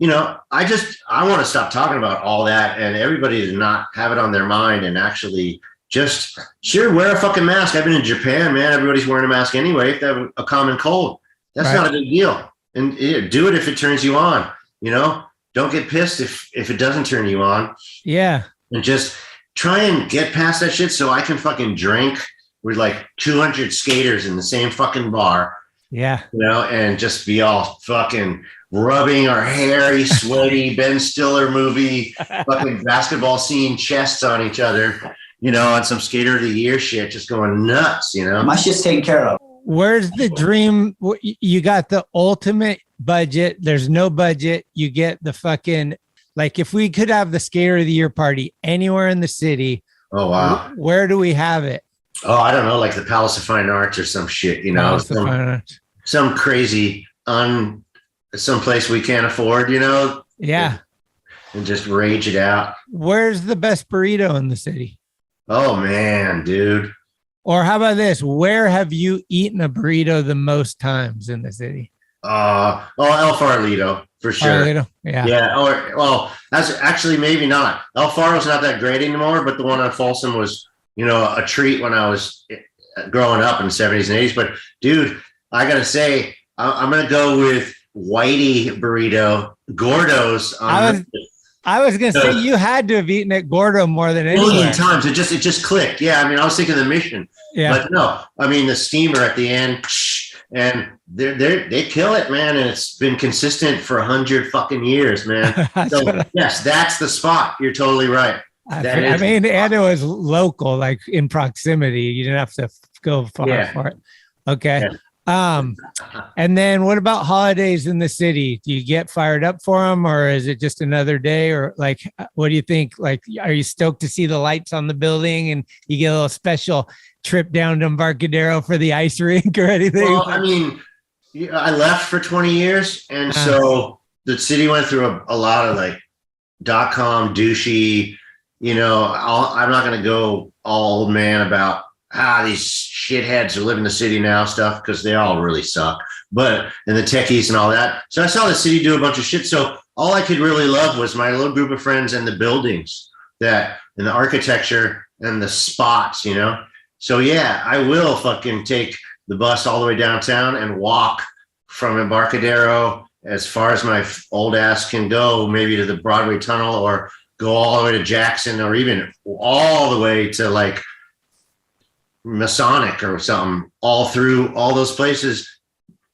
[SPEAKER 1] I want to stop talking about all that and everybody to not have it on their mind and actually just wear a fucking mask. I've been in Japan, man. Everybody's wearing a mask anyway if they have a common cold. That's not a big deal. And do it if it turns you on, Don't get pissed if it doesn't turn you on.
[SPEAKER 9] Yeah.
[SPEAKER 1] And just try and get past that shit so I can fucking drink with like 200 skaters in the same fucking bar.
[SPEAKER 9] Yeah.
[SPEAKER 1] And just be all fucking rubbing our hairy, sweaty Ben Stiller movie, fucking basketball scene chests on each other, on some skater of the year shit, just going nuts,
[SPEAKER 15] My shit's taken care of.
[SPEAKER 9] Where's the dream? You got the ultimate budget. There's no budget. You get the fucking, like if we could have the skater of the year party anywhere in the city.
[SPEAKER 1] Oh, wow.
[SPEAKER 9] Where do we have it?
[SPEAKER 1] Oh, I don't know, like the Palace of Fine Arts or some shit, some crazy some place we can't afford,
[SPEAKER 9] Yeah.
[SPEAKER 1] And just rage it out.
[SPEAKER 9] Where's the best burrito in the city?
[SPEAKER 1] Oh man, dude.
[SPEAKER 9] Or how about this? Where have you eaten a burrito the most times in the city?
[SPEAKER 1] El Farolito for sure.
[SPEAKER 9] Farolito? Yeah.
[SPEAKER 1] Yeah. That's actually maybe not. El Faro's not that great anymore, but the one on Folsom was, a treat when I was growing up in the 70s and 80s. But dude, I gotta say, I'm gonna go with Whitey burrito, Gordo's.
[SPEAKER 9] I was gonna say you had to have eaten at Gordo more than anyone.
[SPEAKER 1] Million times. It just clicked. Yeah, I mean, I was thinking the Mission.
[SPEAKER 9] Yeah.
[SPEAKER 1] But no, I mean the steamer at the end, and they kill it, man. And it's been consistent for 100 fucking years, man. So yes, that's the spot. You're totally right.
[SPEAKER 9] And it was local, like in proximity. You didn't have to go far for it. Okay. Yeah. And then what about holidays in the city? Do you get fired up for them, or is it just another day? Or like, what do you think? Like, are you stoked to see the lights on the building and you get a little special trip down to Embarcadero for the ice rink or anything?
[SPEAKER 1] Well, I mean, I left for 20 years. And so the city went through a lot of like .com douchey, I'm not going to go all old man about these shitheads who live in the city now stuff, because they all really suck. But and the techies and all that. So I saw the city do a bunch of shit. So all I could really love was my little group of friends and the buildings and the architecture and the spots, So yeah, I will fucking take the bus all the way downtown and walk from Embarcadero as far as my old ass can go, maybe to the Broadway Tunnel, or go all the way to Jackson, or even all the way to like Masonic or something, all through all those places,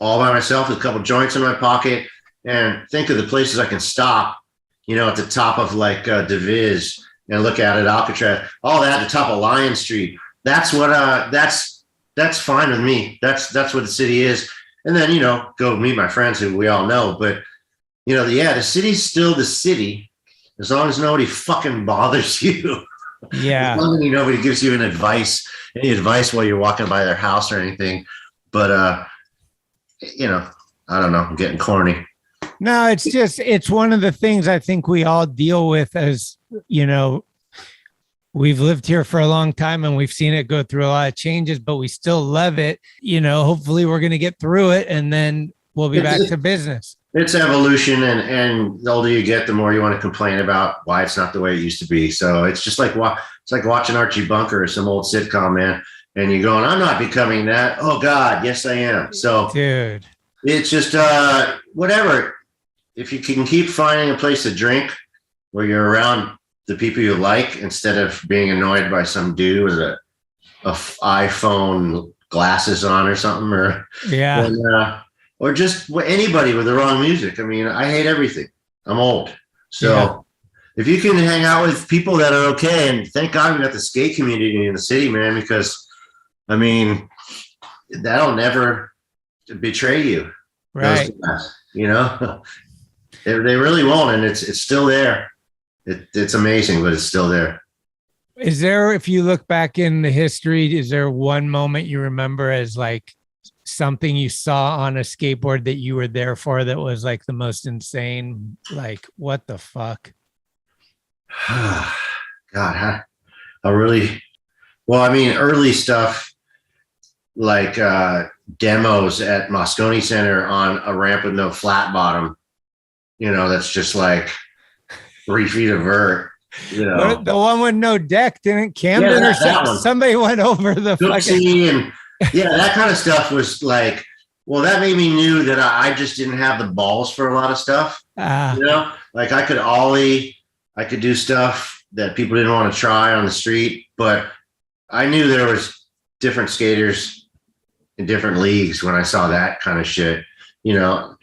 [SPEAKER 1] all by myself with a couple joints in my pocket, and think of the places I can stop, you know, at the top of like Deviz, and look at it, Alcatraz, all that at the top of Lion Street. That's what, that's fine with me. That's what the city is. And then, you know, go meet my friends who we all know. But, you know, yeah, the city's still the city as long as nobody fucking bothers you.
[SPEAKER 9] Yeah.
[SPEAKER 1] As long as nobody gives you any advice while you're walking by their house or anything. But, you know, I don't know. I'm getting corny.
[SPEAKER 9] No, it's one of the things I think we all deal with as, you know, we've lived here for a long time and we've seen it go through a lot of changes, but we still love it. You know, hopefully we're going to get through it and then we'll be back to business.
[SPEAKER 1] It's evolution, and the older you get, the more you want to complain about why it's not the way it used to be. So it's just like it's like watching Archie Bunker or some old sitcom, man. And you're going, I'm not becoming that. Oh God, yes I am. So
[SPEAKER 9] dude,
[SPEAKER 1] it's just whatever. If you can keep finding a place to drink where you're around the people you like instead of being annoyed by some dude with a iPhone glasses on or something, or
[SPEAKER 9] yeah.
[SPEAKER 1] Or just anybody with the wrong music. I mean, I hate everything. I'm old. So if you can hang out with people that are okay, and thank God we got the skate community in the city, man, because, I mean, that'll never betray you.
[SPEAKER 9] Right.
[SPEAKER 1] You know, they really won't. And it's still there. It's amazing, but it's still there.
[SPEAKER 9] Is there, if you look back in the history, is there one moment you remember as like something you saw on a skateboard that you were there for that was like the most insane, like what the fuck?
[SPEAKER 1] God, I really, well, I mean, early stuff like demos at Moscone Center on a ramp with no flat bottom, you know, that's just like 3 feet of vert. You know,
[SPEAKER 9] the one with no deck, didn't Camden or something? Somebody went over the
[SPEAKER 1] Cooksie and yeah, that kind of stuff was like, well, that made me knew that I just didn't have the balls for a lot of stuff. You know, like I could ollie, I could do stuff that people didn't want to try on the street, but I knew there was different skaters in different leagues when I saw that kind of shit, you know.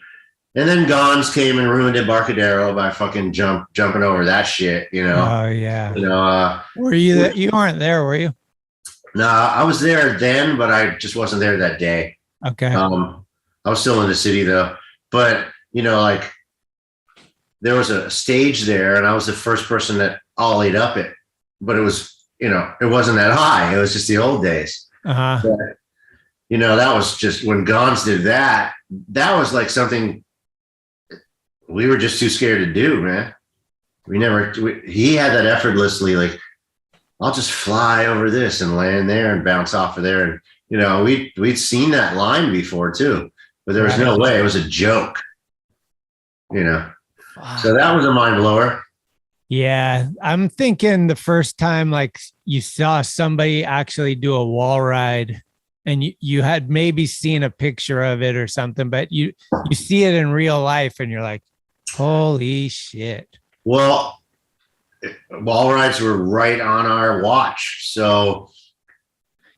[SPEAKER 1] And then Gons came and ruined Embarcadero by fucking jumping over that shit, you know.
[SPEAKER 9] Oh yeah.
[SPEAKER 1] You know,
[SPEAKER 9] were you you weren't there, were you?
[SPEAKER 1] No, I was there then, but I just wasn't there that day.
[SPEAKER 9] Okay.
[SPEAKER 1] I was still in the city though. But you know, like there was a stage there, and I was the first person that ollied up it. But it was, you know, it wasn't that high. It was just the old days.
[SPEAKER 9] Uh-huh.
[SPEAKER 1] But, you know, that was just when Gons did that. That was like something we were just too scared to do, man. He had that effortlessly, like, I'll just fly over this and land there and bounce off of there. And, you know, we'd seen that line before too, but there was no way. It was a joke, you know? So that was a mind blower.
[SPEAKER 9] Yeah. I'm thinking the first time, like you saw somebody actually do a wall ride and you had maybe seen a picture of it or something, but you see it in real life and you're like, holy shit.
[SPEAKER 1] Well, wall rides were right on our watch. So,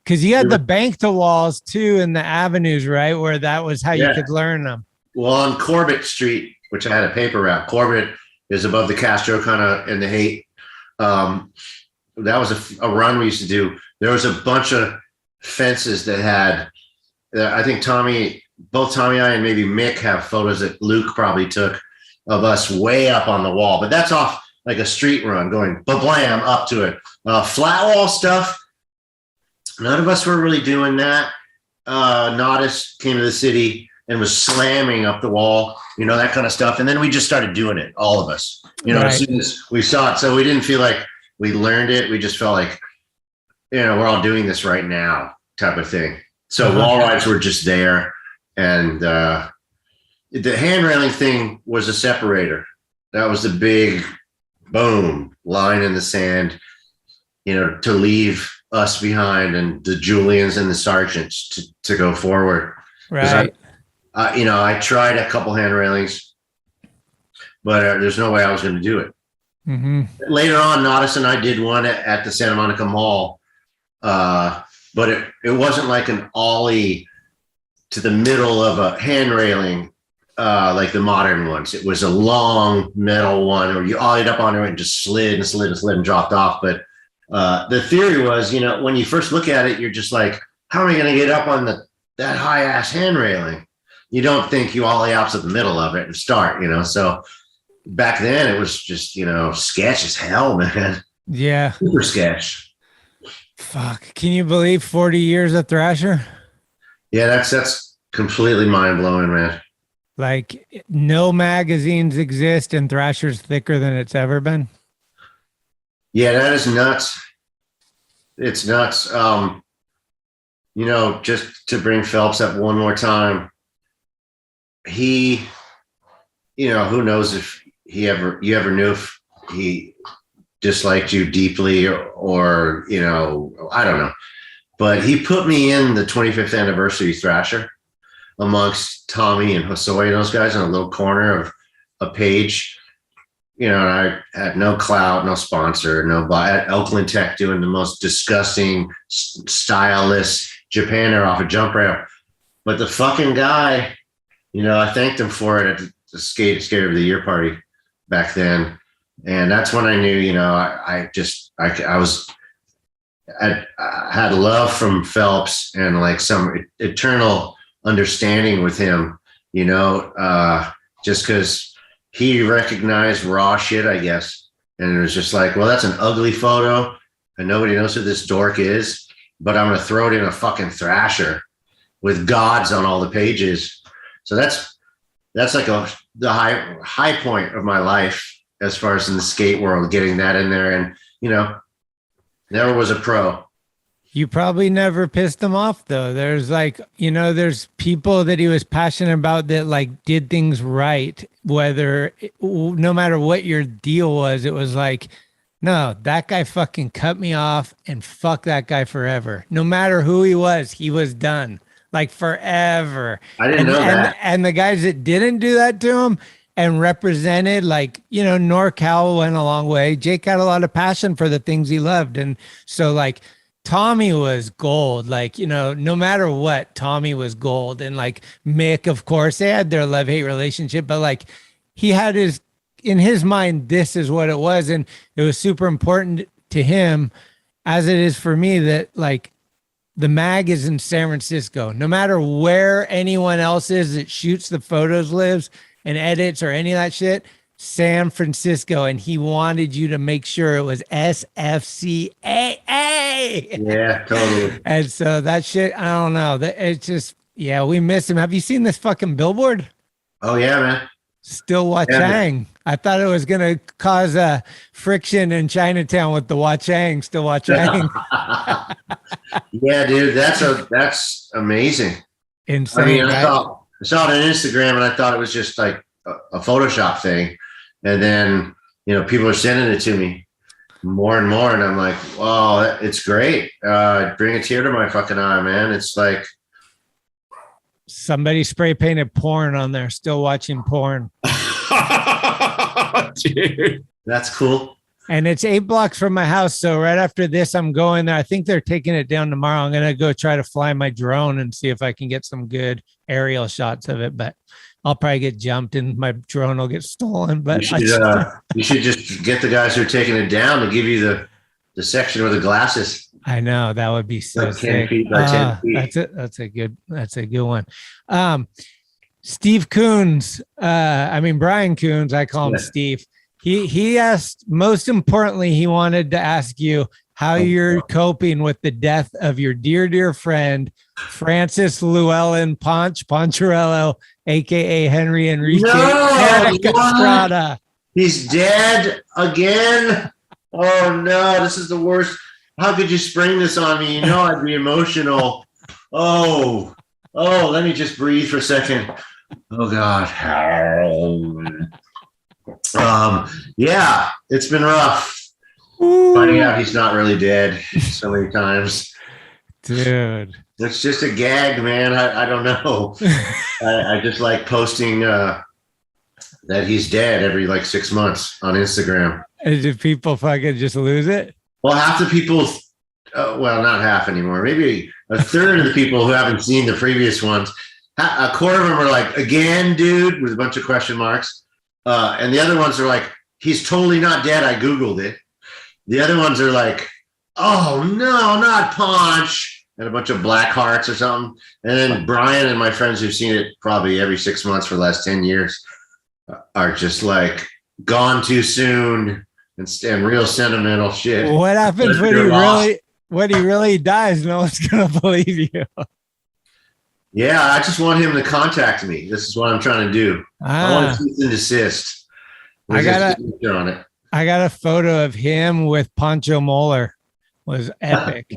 [SPEAKER 9] because you had the bank to walls too in the avenues, right? Where that was how you could learn them.
[SPEAKER 1] Well, on Corbett Street, which I had a paper route, Corbett is above the Castro, kind of in the Haight. That was a run we used to do. There was a bunch of fences that had, I think both Tommy and I and maybe Mick have photos that Luke probably took of us way up on the wall, but that's off like a street run going ba-blam up to it. Flat wall stuff, none of us were really doing that. Natas came to the city and was slamming up the wall, you know, that kind of stuff. And then we just started doing it, all of us, you know, as soon as we saw it. So we didn't feel like we learned it. We just felt like, you know, we're all doing this right now type of thing. So wall rides were just there. And the hand railing thing was a separator. That was the big boom line in the sand, you know, to leave us behind and the Julians and the sergeants to go forward.
[SPEAKER 9] Right.
[SPEAKER 1] I tried a couple hand railings, but there's no way I was going to do it.
[SPEAKER 9] Mm-hmm.
[SPEAKER 1] Later on, Natas and I did one at the Santa Monica Mall, but it wasn't like an ollie to the middle of a hand railing like the modern ones. It was a long metal one where you ollied up onto it and just slid and slid and slid and dropped off. But the theory was, when you first look at it, you're just like, how am I going to get up on that high ass hand railing? You don't think you ollie out to the middle of it and start, So back then it was just, sketch as hell, man.
[SPEAKER 9] Yeah.
[SPEAKER 1] Super sketch.
[SPEAKER 9] Fuck. Can you believe 40 years of Thrasher?
[SPEAKER 1] Yeah, that's completely mind blowing, man.
[SPEAKER 9] Like no magazines exist and Thrasher's thicker than it's ever been.
[SPEAKER 1] Yeah, that is nuts. It's nuts. Just to bring Phelps up one more time, he, who knows if you ever knew if he disliked you deeply or I don't know. But he put me in the 25th anniversary Thrasher amongst Tommy and Hosoi and those guys in a little corner of a page. And I had no clout, no sponsor, at Oakland Tech doing the most disgusting, styleless Japaner off a jump ramp. But the fucking guy, I thanked him for it at the Skater of the Year party back then. And that's when I knew, I had love from Phelps and like some eternal understanding with him, just because he recognized raw shit, I guess. And it was just like, well, that's an ugly photo and nobody knows who this dork is, but I'm going to throw it in a fucking Thrasher with gods on all the pages. So that's like the high point of my life as far as in the skate world, getting that in there. And, never was a pro.
[SPEAKER 9] You probably never pissed him off though. There's like, there's people that he was passionate about that like did things right, no matter what your deal was, it was like, no, that guy fucking cut me off and fuck that guy forever. No matter who he was done like forever.
[SPEAKER 1] I didn't know that.
[SPEAKER 9] And the guys that didn't do that to him and represented like, NorCal went a long way. Jake had a lot of passion for the things he loved. And so like, Tommy was gold, like, no matter what, Tommy was gold. And like Mick, of course, they had their love-hate relationship, but like he had in his mind, this is what it was. And it was super important to him, as it is for me, that like the mag is in San Francisco. No matter where anyone else is that shoots the photos, lives and edits or any of that shit, San Francisco, and he wanted you to make sure it was SFCAA.
[SPEAKER 1] Yeah, totally.
[SPEAKER 9] And so that shit, I don't know. It's just, yeah, we miss him. Have you seen this fucking billboard?
[SPEAKER 1] Oh yeah, man.
[SPEAKER 9] Still Wachang. I thought it was gonna cause a friction in Chinatown with the Wachang. Still Wachang.
[SPEAKER 1] Yeah, dude, that's amazing.
[SPEAKER 9] Insane.
[SPEAKER 1] I mean,
[SPEAKER 9] right?
[SPEAKER 1] I saw it on Instagram, and I thought it was just like a Photoshop thing. And then, people are sending it to me more and more. And I'm like, wow, it's great. Bring a tear to my fucking eye, man. It's like
[SPEAKER 9] somebody spray painted porn on there, still watching porn.
[SPEAKER 1] Dude, that's cool.
[SPEAKER 9] And it's 8 blocks from my house. So right after this, I'm going there. I think they're taking it down tomorrow. I'm going to go try to fly my drone and see if I can get some good aerial shots of it. But I'll probably get jumped and my drone will get stolen. But
[SPEAKER 1] you should just get the guys who are taking it down to give you the section with the glasses.
[SPEAKER 9] I know that would be so
[SPEAKER 1] like 10
[SPEAKER 9] sick.
[SPEAKER 1] feet by 10 feet.
[SPEAKER 9] That's a good one. Steve Coons, Brian Coons, I call him Steve. He asked, most importantly, he wanted to ask you how you're coping with the death of your dear friend, Francis Llewellyn Poncherello, aka Henry Enrique Estrada.
[SPEAKER 1] He's dead again. Oh no, this is the worst. How could you spring this on me? I'd be emotional. Oh, let me just breathe for a second. Oh God. Yeah, it's been rough. Finding out he's not really dead so many times.
[SPEAKER 9] Dude.
[SPEAKER 1] It's just a gag, man. I don't know. I just like posting that he's dead every like 6 months on Instagram.
[SPEAKER 9] And do people fucking just lose it?
[SPEAKER 1] Well, half the people, well, not half anymore. Maybe a third of the people who haven't seen the previous ones, a quarter of them are like, again, dude, with a bunch of question marks. And the other ones are like, he's totally not dead. I Googled it. The other ones are like, oh, no, not Punch. And a bunch of black hearts or something. And then Brian and my friends who've seen it probably every 6 months for the last 10 years are just like, gone too soon and real sentimental shit.
[SPEAKER 9] What happens when he really dies? No one's going to believe you.
[SPEAKER 1] Yeah, I just want him to contact me. This is what I'm trying to do. I want to cease and desist.
[SPEAKER 9] I got a photo of him with Pancho Moeller. Was epic.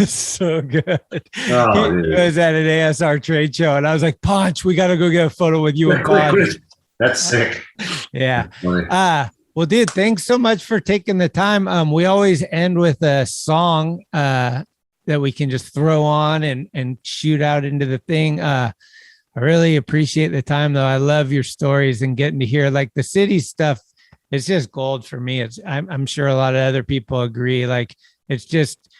[SPEAKER 9] So good. Oh, he was at an ASR trade show, and I was like, Punch, we got to go get a photo with you and Punch.
[SPEAKER 1] That's sick.
[SPEAKER 9] Yeah. Well, dude, thanks so much for taking the time. We always end with a song that we can just throw on and shoot out into the thing. I really appreciate the time, though. I love your stories and getting to hear like the city stuff. It's just gold for me. I'm sure a lot of other people agree. Like, it's just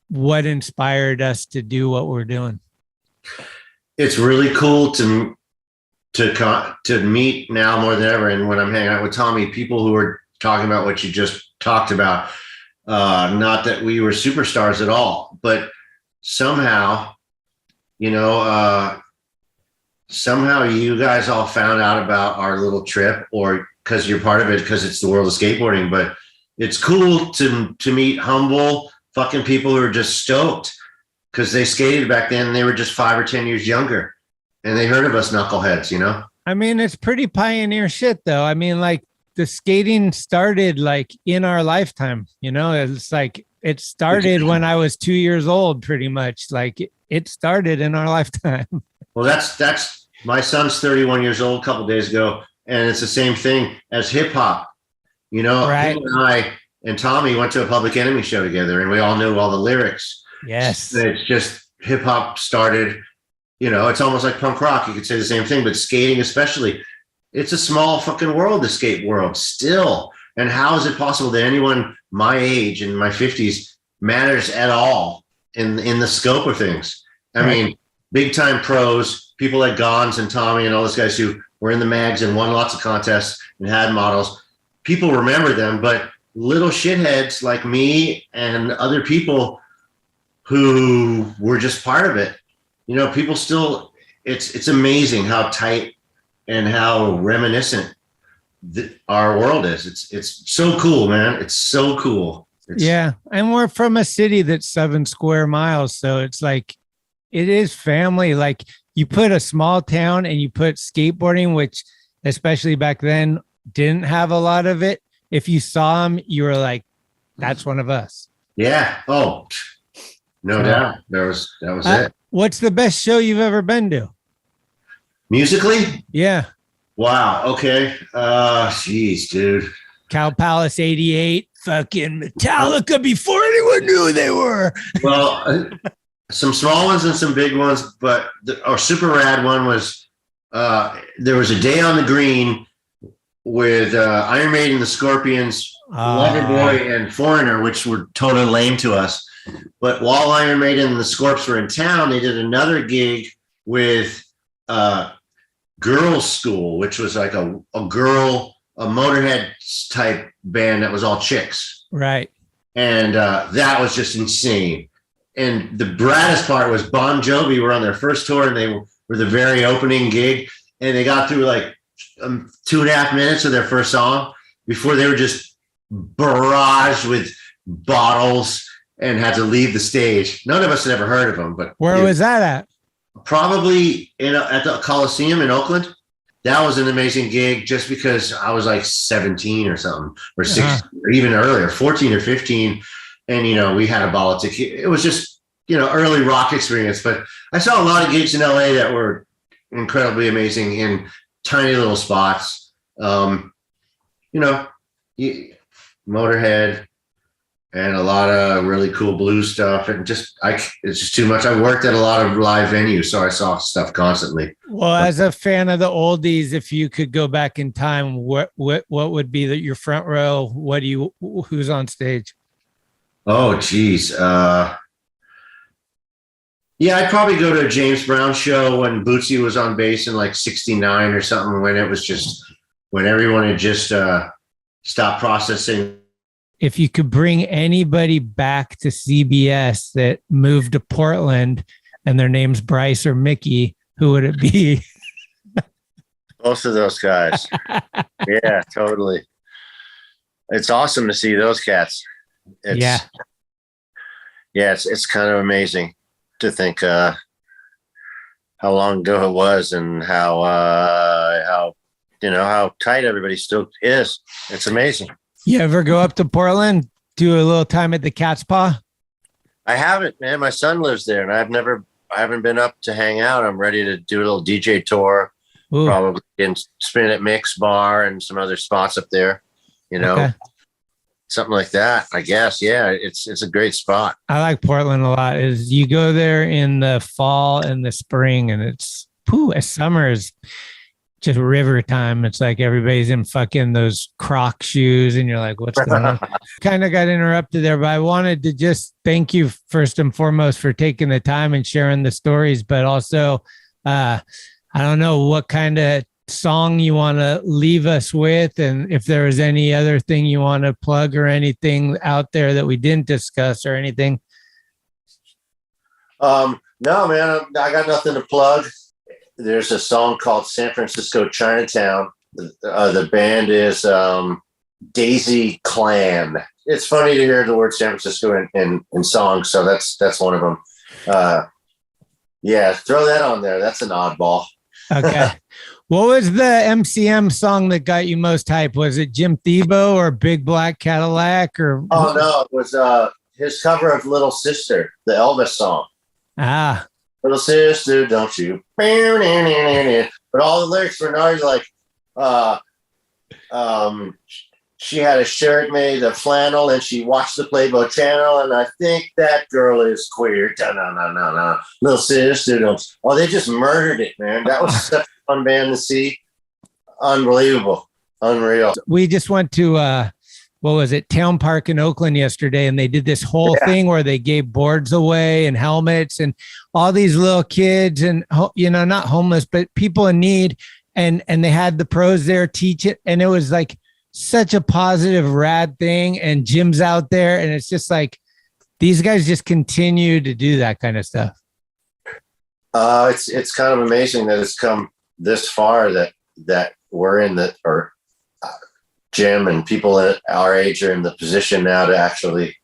[SPEAKER 9] what inspired us to do what we're doing.
[SPEAKER 1] It's really cool to meet now more than ever. And when I'm hanging out with Tommy, people who are talking about what you just talked about, not that we were superstars at all, but somehow, somehow you guys all found out about our little trip, or because you're part of it, because it's the world of skateboarding. But it's cool to meet humble fucking people who are just stoked because they skated back then and they were just 5 or 10 years younger and they heard of us knuckleheads,
[SPEAKER 9] I mean, it's pretty pioneer shit though. I mean, like the skating started like in our lifetime, it's like it started when I was 2 years old, pretty much. Like it started in our lifetime.
[SPEAKER 1] Well, that's my son's 31 years old a couple of days ago. And it's the same thing as hip hop.
[SPEAKER 9] Right.
[SPEAKER 1] Him and I and Tommy went to a Public Enemy show together, and we all knew all the lyrics.
[SPEAKER 9] Yes.
[SPEAKER 1] It's just hip hop started, it's almost like punk rock. You could say the same thing, but skating especially, it's a small fucking world, the skate world still. And how is it possible that anyone my age in my 50s matters at all in the scope of things? I mean, big time pros, people like Gons and Tommy and all those guys who were in the mags and won lots of contests and had models. People remember them, but little shitheads like me and other people who were just part of it, people still, it's amazing how tight and how reminiscent our world is. It's so cool, man. It's so cool.
[SPEAKER 9] Yeah. And we're from a city that's 7 square miles. So it's like, it is family. Like you put a small town and you put skateboarding, which especially back then didn't have a lot of it. If you saw them, you were like, that's one of us.
[SPEAKER 1] Yeah. Oh, no doubt. That was it.
[SPEAKER 9] What's the best show you've ever been to?
[SPEAKER 1] Musically?
[SPEAKER 9] Yeah.
[SPEAKER 1] Wow. Okay. Jeez, dude.
[SPEAKER 9] Cow Palace 88, fucking Metallica before anyone knew who they were.
[SPEAKER 1] Well, some small ones and some big ones, but our super rad one was, there was a day on the green with Iron Maiden, the Scorpions, Loverboy, and Foreigner, which were totally lame to us. But while Iron Maiden and the Scorps were in town, they did another gig with Girls School, which was like a Motorhead type band that was all chicks.
[SPEAKER 9] Right.
[SPEAKER 1] And that was just insane. And the braddest part was Bon Jovi were on their first tour, and they were the very opening gig, and they got through like 2.5 minutes of their first song before they were just barraged with bottles and had to leave the stage. None of us had ever heard of them, but
[SPEAKER 9] where was that at?
[SPEAKER 1] Probably at the Coliseum in Oakland. That was an amazing gig just because I was like 17 or something, or 16, or even earlier, 14 or 15. And, we had a bottle of tequila. It was just, early rock experience. But I saw a lot of gigs in LA that were incredibly amazing in tiny little spots. Motorhead, and a lot of really cool blues stuff. And it's just too much. I worked at a lot of live venues, so I saw stuff constantly.
[SPEAKER 9] Well, as a fan of the oldies, if you could go back in time, what would be your front row? Who's on stage?
[SPEAKER 1] Oh, geez. Yeah, I'd probably go to a James Brown show when Bootsy was on bass in like 69 or something, when everyone had just stopped processing.
[SPEAKER 9] If you could bring anybody back to CBS that moved to Portland and their name's Bryce or Mickey, who would it be?
[SPEAKER 1] Both of those guys. Yeah, totally. It's awesome to see those cats. It's kind of amazing to think how long ago it was and how tight everybody still is. It's amazing.
[SPEAKER 9] You ever go up to Portland, do a little time at the Cat's Paw?
[SPEAKER 1] I haven't, man. My son lives there, and I haven't been up to hang out. I'm ready to do a little DJ tour. Ooh. Probably and spin at Mix Bar and some other spots up there. Okay. Something like that, I guess. Yeah, it's a great spot.
[SPEAKER 9] I like Portland a lot. Is you go there in the fall and the spring, and summer is just river time. It's like everybody's in fucking those Croc shoes, and you're like, what's going on? Kind of got interrupted there, but I wanted to just thank you first and foremost for taking the time and sharing the stories, but also, I don't know what kind of song you want to leave us with, and if there was any other thing you want to plug or anything out there that we didn't discuss or anything. No, man, I got nothing to plug. There's a song called San Francisco Chinatown. The band is Daisy Clan. It's funny to hear the word San Francisco in songs, so that's one of them. Yeah, throw that on there. That's an oddball. Okay. What was the MCM song that got you most hype? Was it Jim Thiebaud or Big Black Cadillac? Or oh no, it was his cover of Little Sister, the Elvis song. Ah, Little Sister, don't you? But all the lyrics were always like, she had a shirt made of flannel and she watched the Playboy Channel, and I think that girl is queer. No. Little Sister, don't. Oh, they just murdered it, man. That was such a fun band to see. Unbelievable. Unreal. We just went to, what was it, Town Park in Oakland yesterday, and they did this whole thing where they gave boards away and helmets, and all these little kids and, not homeless, but people in need. And they had the pros there teach it. And it was like such a positive, rad thing. And Jim's out there, and it's just like, these guys just continue to do that kind of stuff. It's kind of amazing that it's come this far, that we're in the, or Jim and people at our age are in the position now to actually,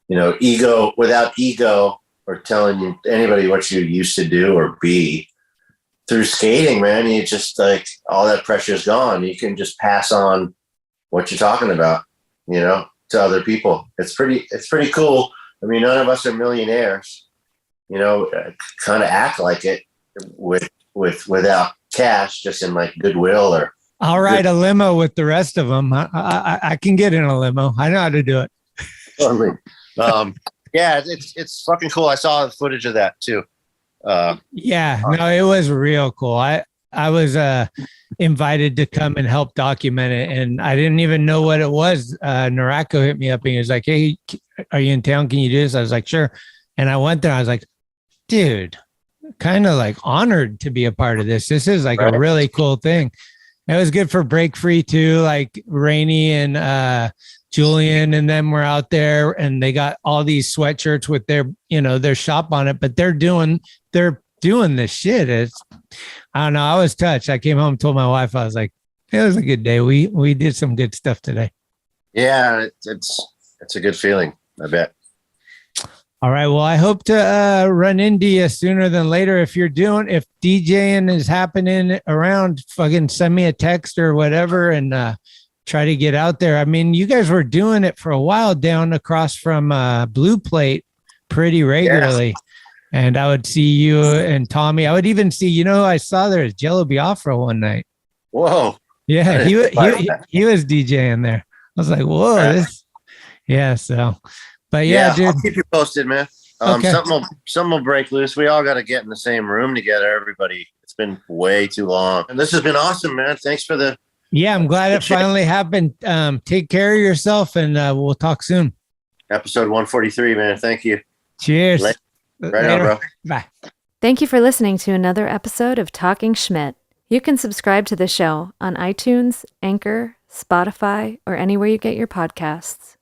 [SPEAKER 9] without ego or telling anybody what you used to do or be. Through skating, man, you just like, all that pressure is gone. You can just pass on what you're talking about, to other people. It's pretty cool. I mean, none of us are millionaires, kind of act like it without cash, just in like goodwill or. I'll ride a limo with the rest of them. I can get in a limo. I know how to do it. Totally. Yeah, it's fucking cool. I saw the footage of that too. It was real cool. I was invited to come and help document it, and I didn't even know what it was. Narako hit me up and he was like, "Hey, are you in town? Can you do this?" I was like, "Sure." And I went there. I was like, "Dude, kind of like honored to be a part of this. This is like a really cool thing." It was good for Break Free too. Like Rainey and Julian and them were out there, and they got all these sweatshirts with their shop on it, but they're doing this shit. I don't know. I was touched. I came home and told my wife, I was like, it was a good day. We did some good stuff today. Yeah, it's a good feeling, I bet. All right. Well, I hope to run into you sooner than later. If DJing is happening around, fucking send me a text or whatever, and try to get out there. I mean, you guys were doing it for a while down across from Blue Plate pretty regularly. Yeah. And I would see you and Tommy. I would even see, I saw there was Jello Biafra one night. Whoa. Yeah, he was DJing there. I was like, whoa, Yeah. So, but yeah, dude.
[SPEAKER 1] I'll keep you posted, man.
[SPEAKER 9] Okay.
[SPEAKER 1] Something will break loose. We all got to get in the same room together. Everybody, it's been way too long, and this has been awesome, man. Thanks for the.
[SPEAKER 9] Yeah, I'm glad it finally happened. Take care of yourself, and we'll talk soon.
[SPEAKER 1] Episode 143, man. Thank you.
[SPEAKER 9] Cheers.
[SPEAKER 1] Right on, bro.
[SPEAKER 9] Bye.
[SPEAKER 15] Thank you for listening to another episode of Talkin Schmit. You can subscribe to the show on iTunes, Anchor, Spotify, or anywhere you get your podcasts.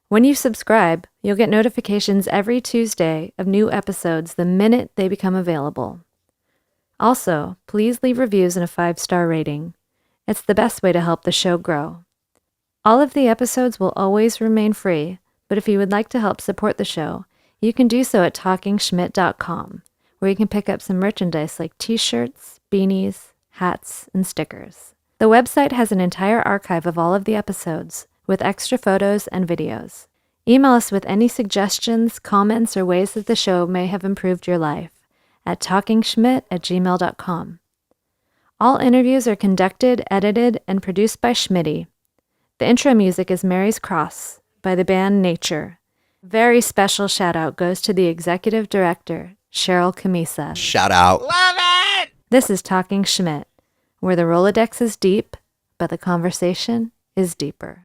[SPEAKER 15] When you subscribe, you'll get notifications every Tuesday of new episodes the minute they become available. Also, please leave reviews and a 5-star rating. It's the best way to help the show grow. All of the episodes will always remain free, but if you would like to help support the show, you can do so at talkinschmit.com, where you can pick up some merchandise like t-shirts, beanies, hats, and stickers. The website has an entire archive of all of the episodes, with extra photos and videos. Email us with any suggestions, comments, or ways that the show may have improved your life at talkingschmit@gmail.com. All interviews are conducted, edited, and produced by Schmitty. The intro music is Mary's Cross by the band Nature. Very special shout out goes to the executive director, Cheryl Camisa.
[SPEAKER 7] Shout out.
[SPEAKER 15] Love it! This is Talkin Schmit, where the Rolodex is deep, but the conversation is deeper.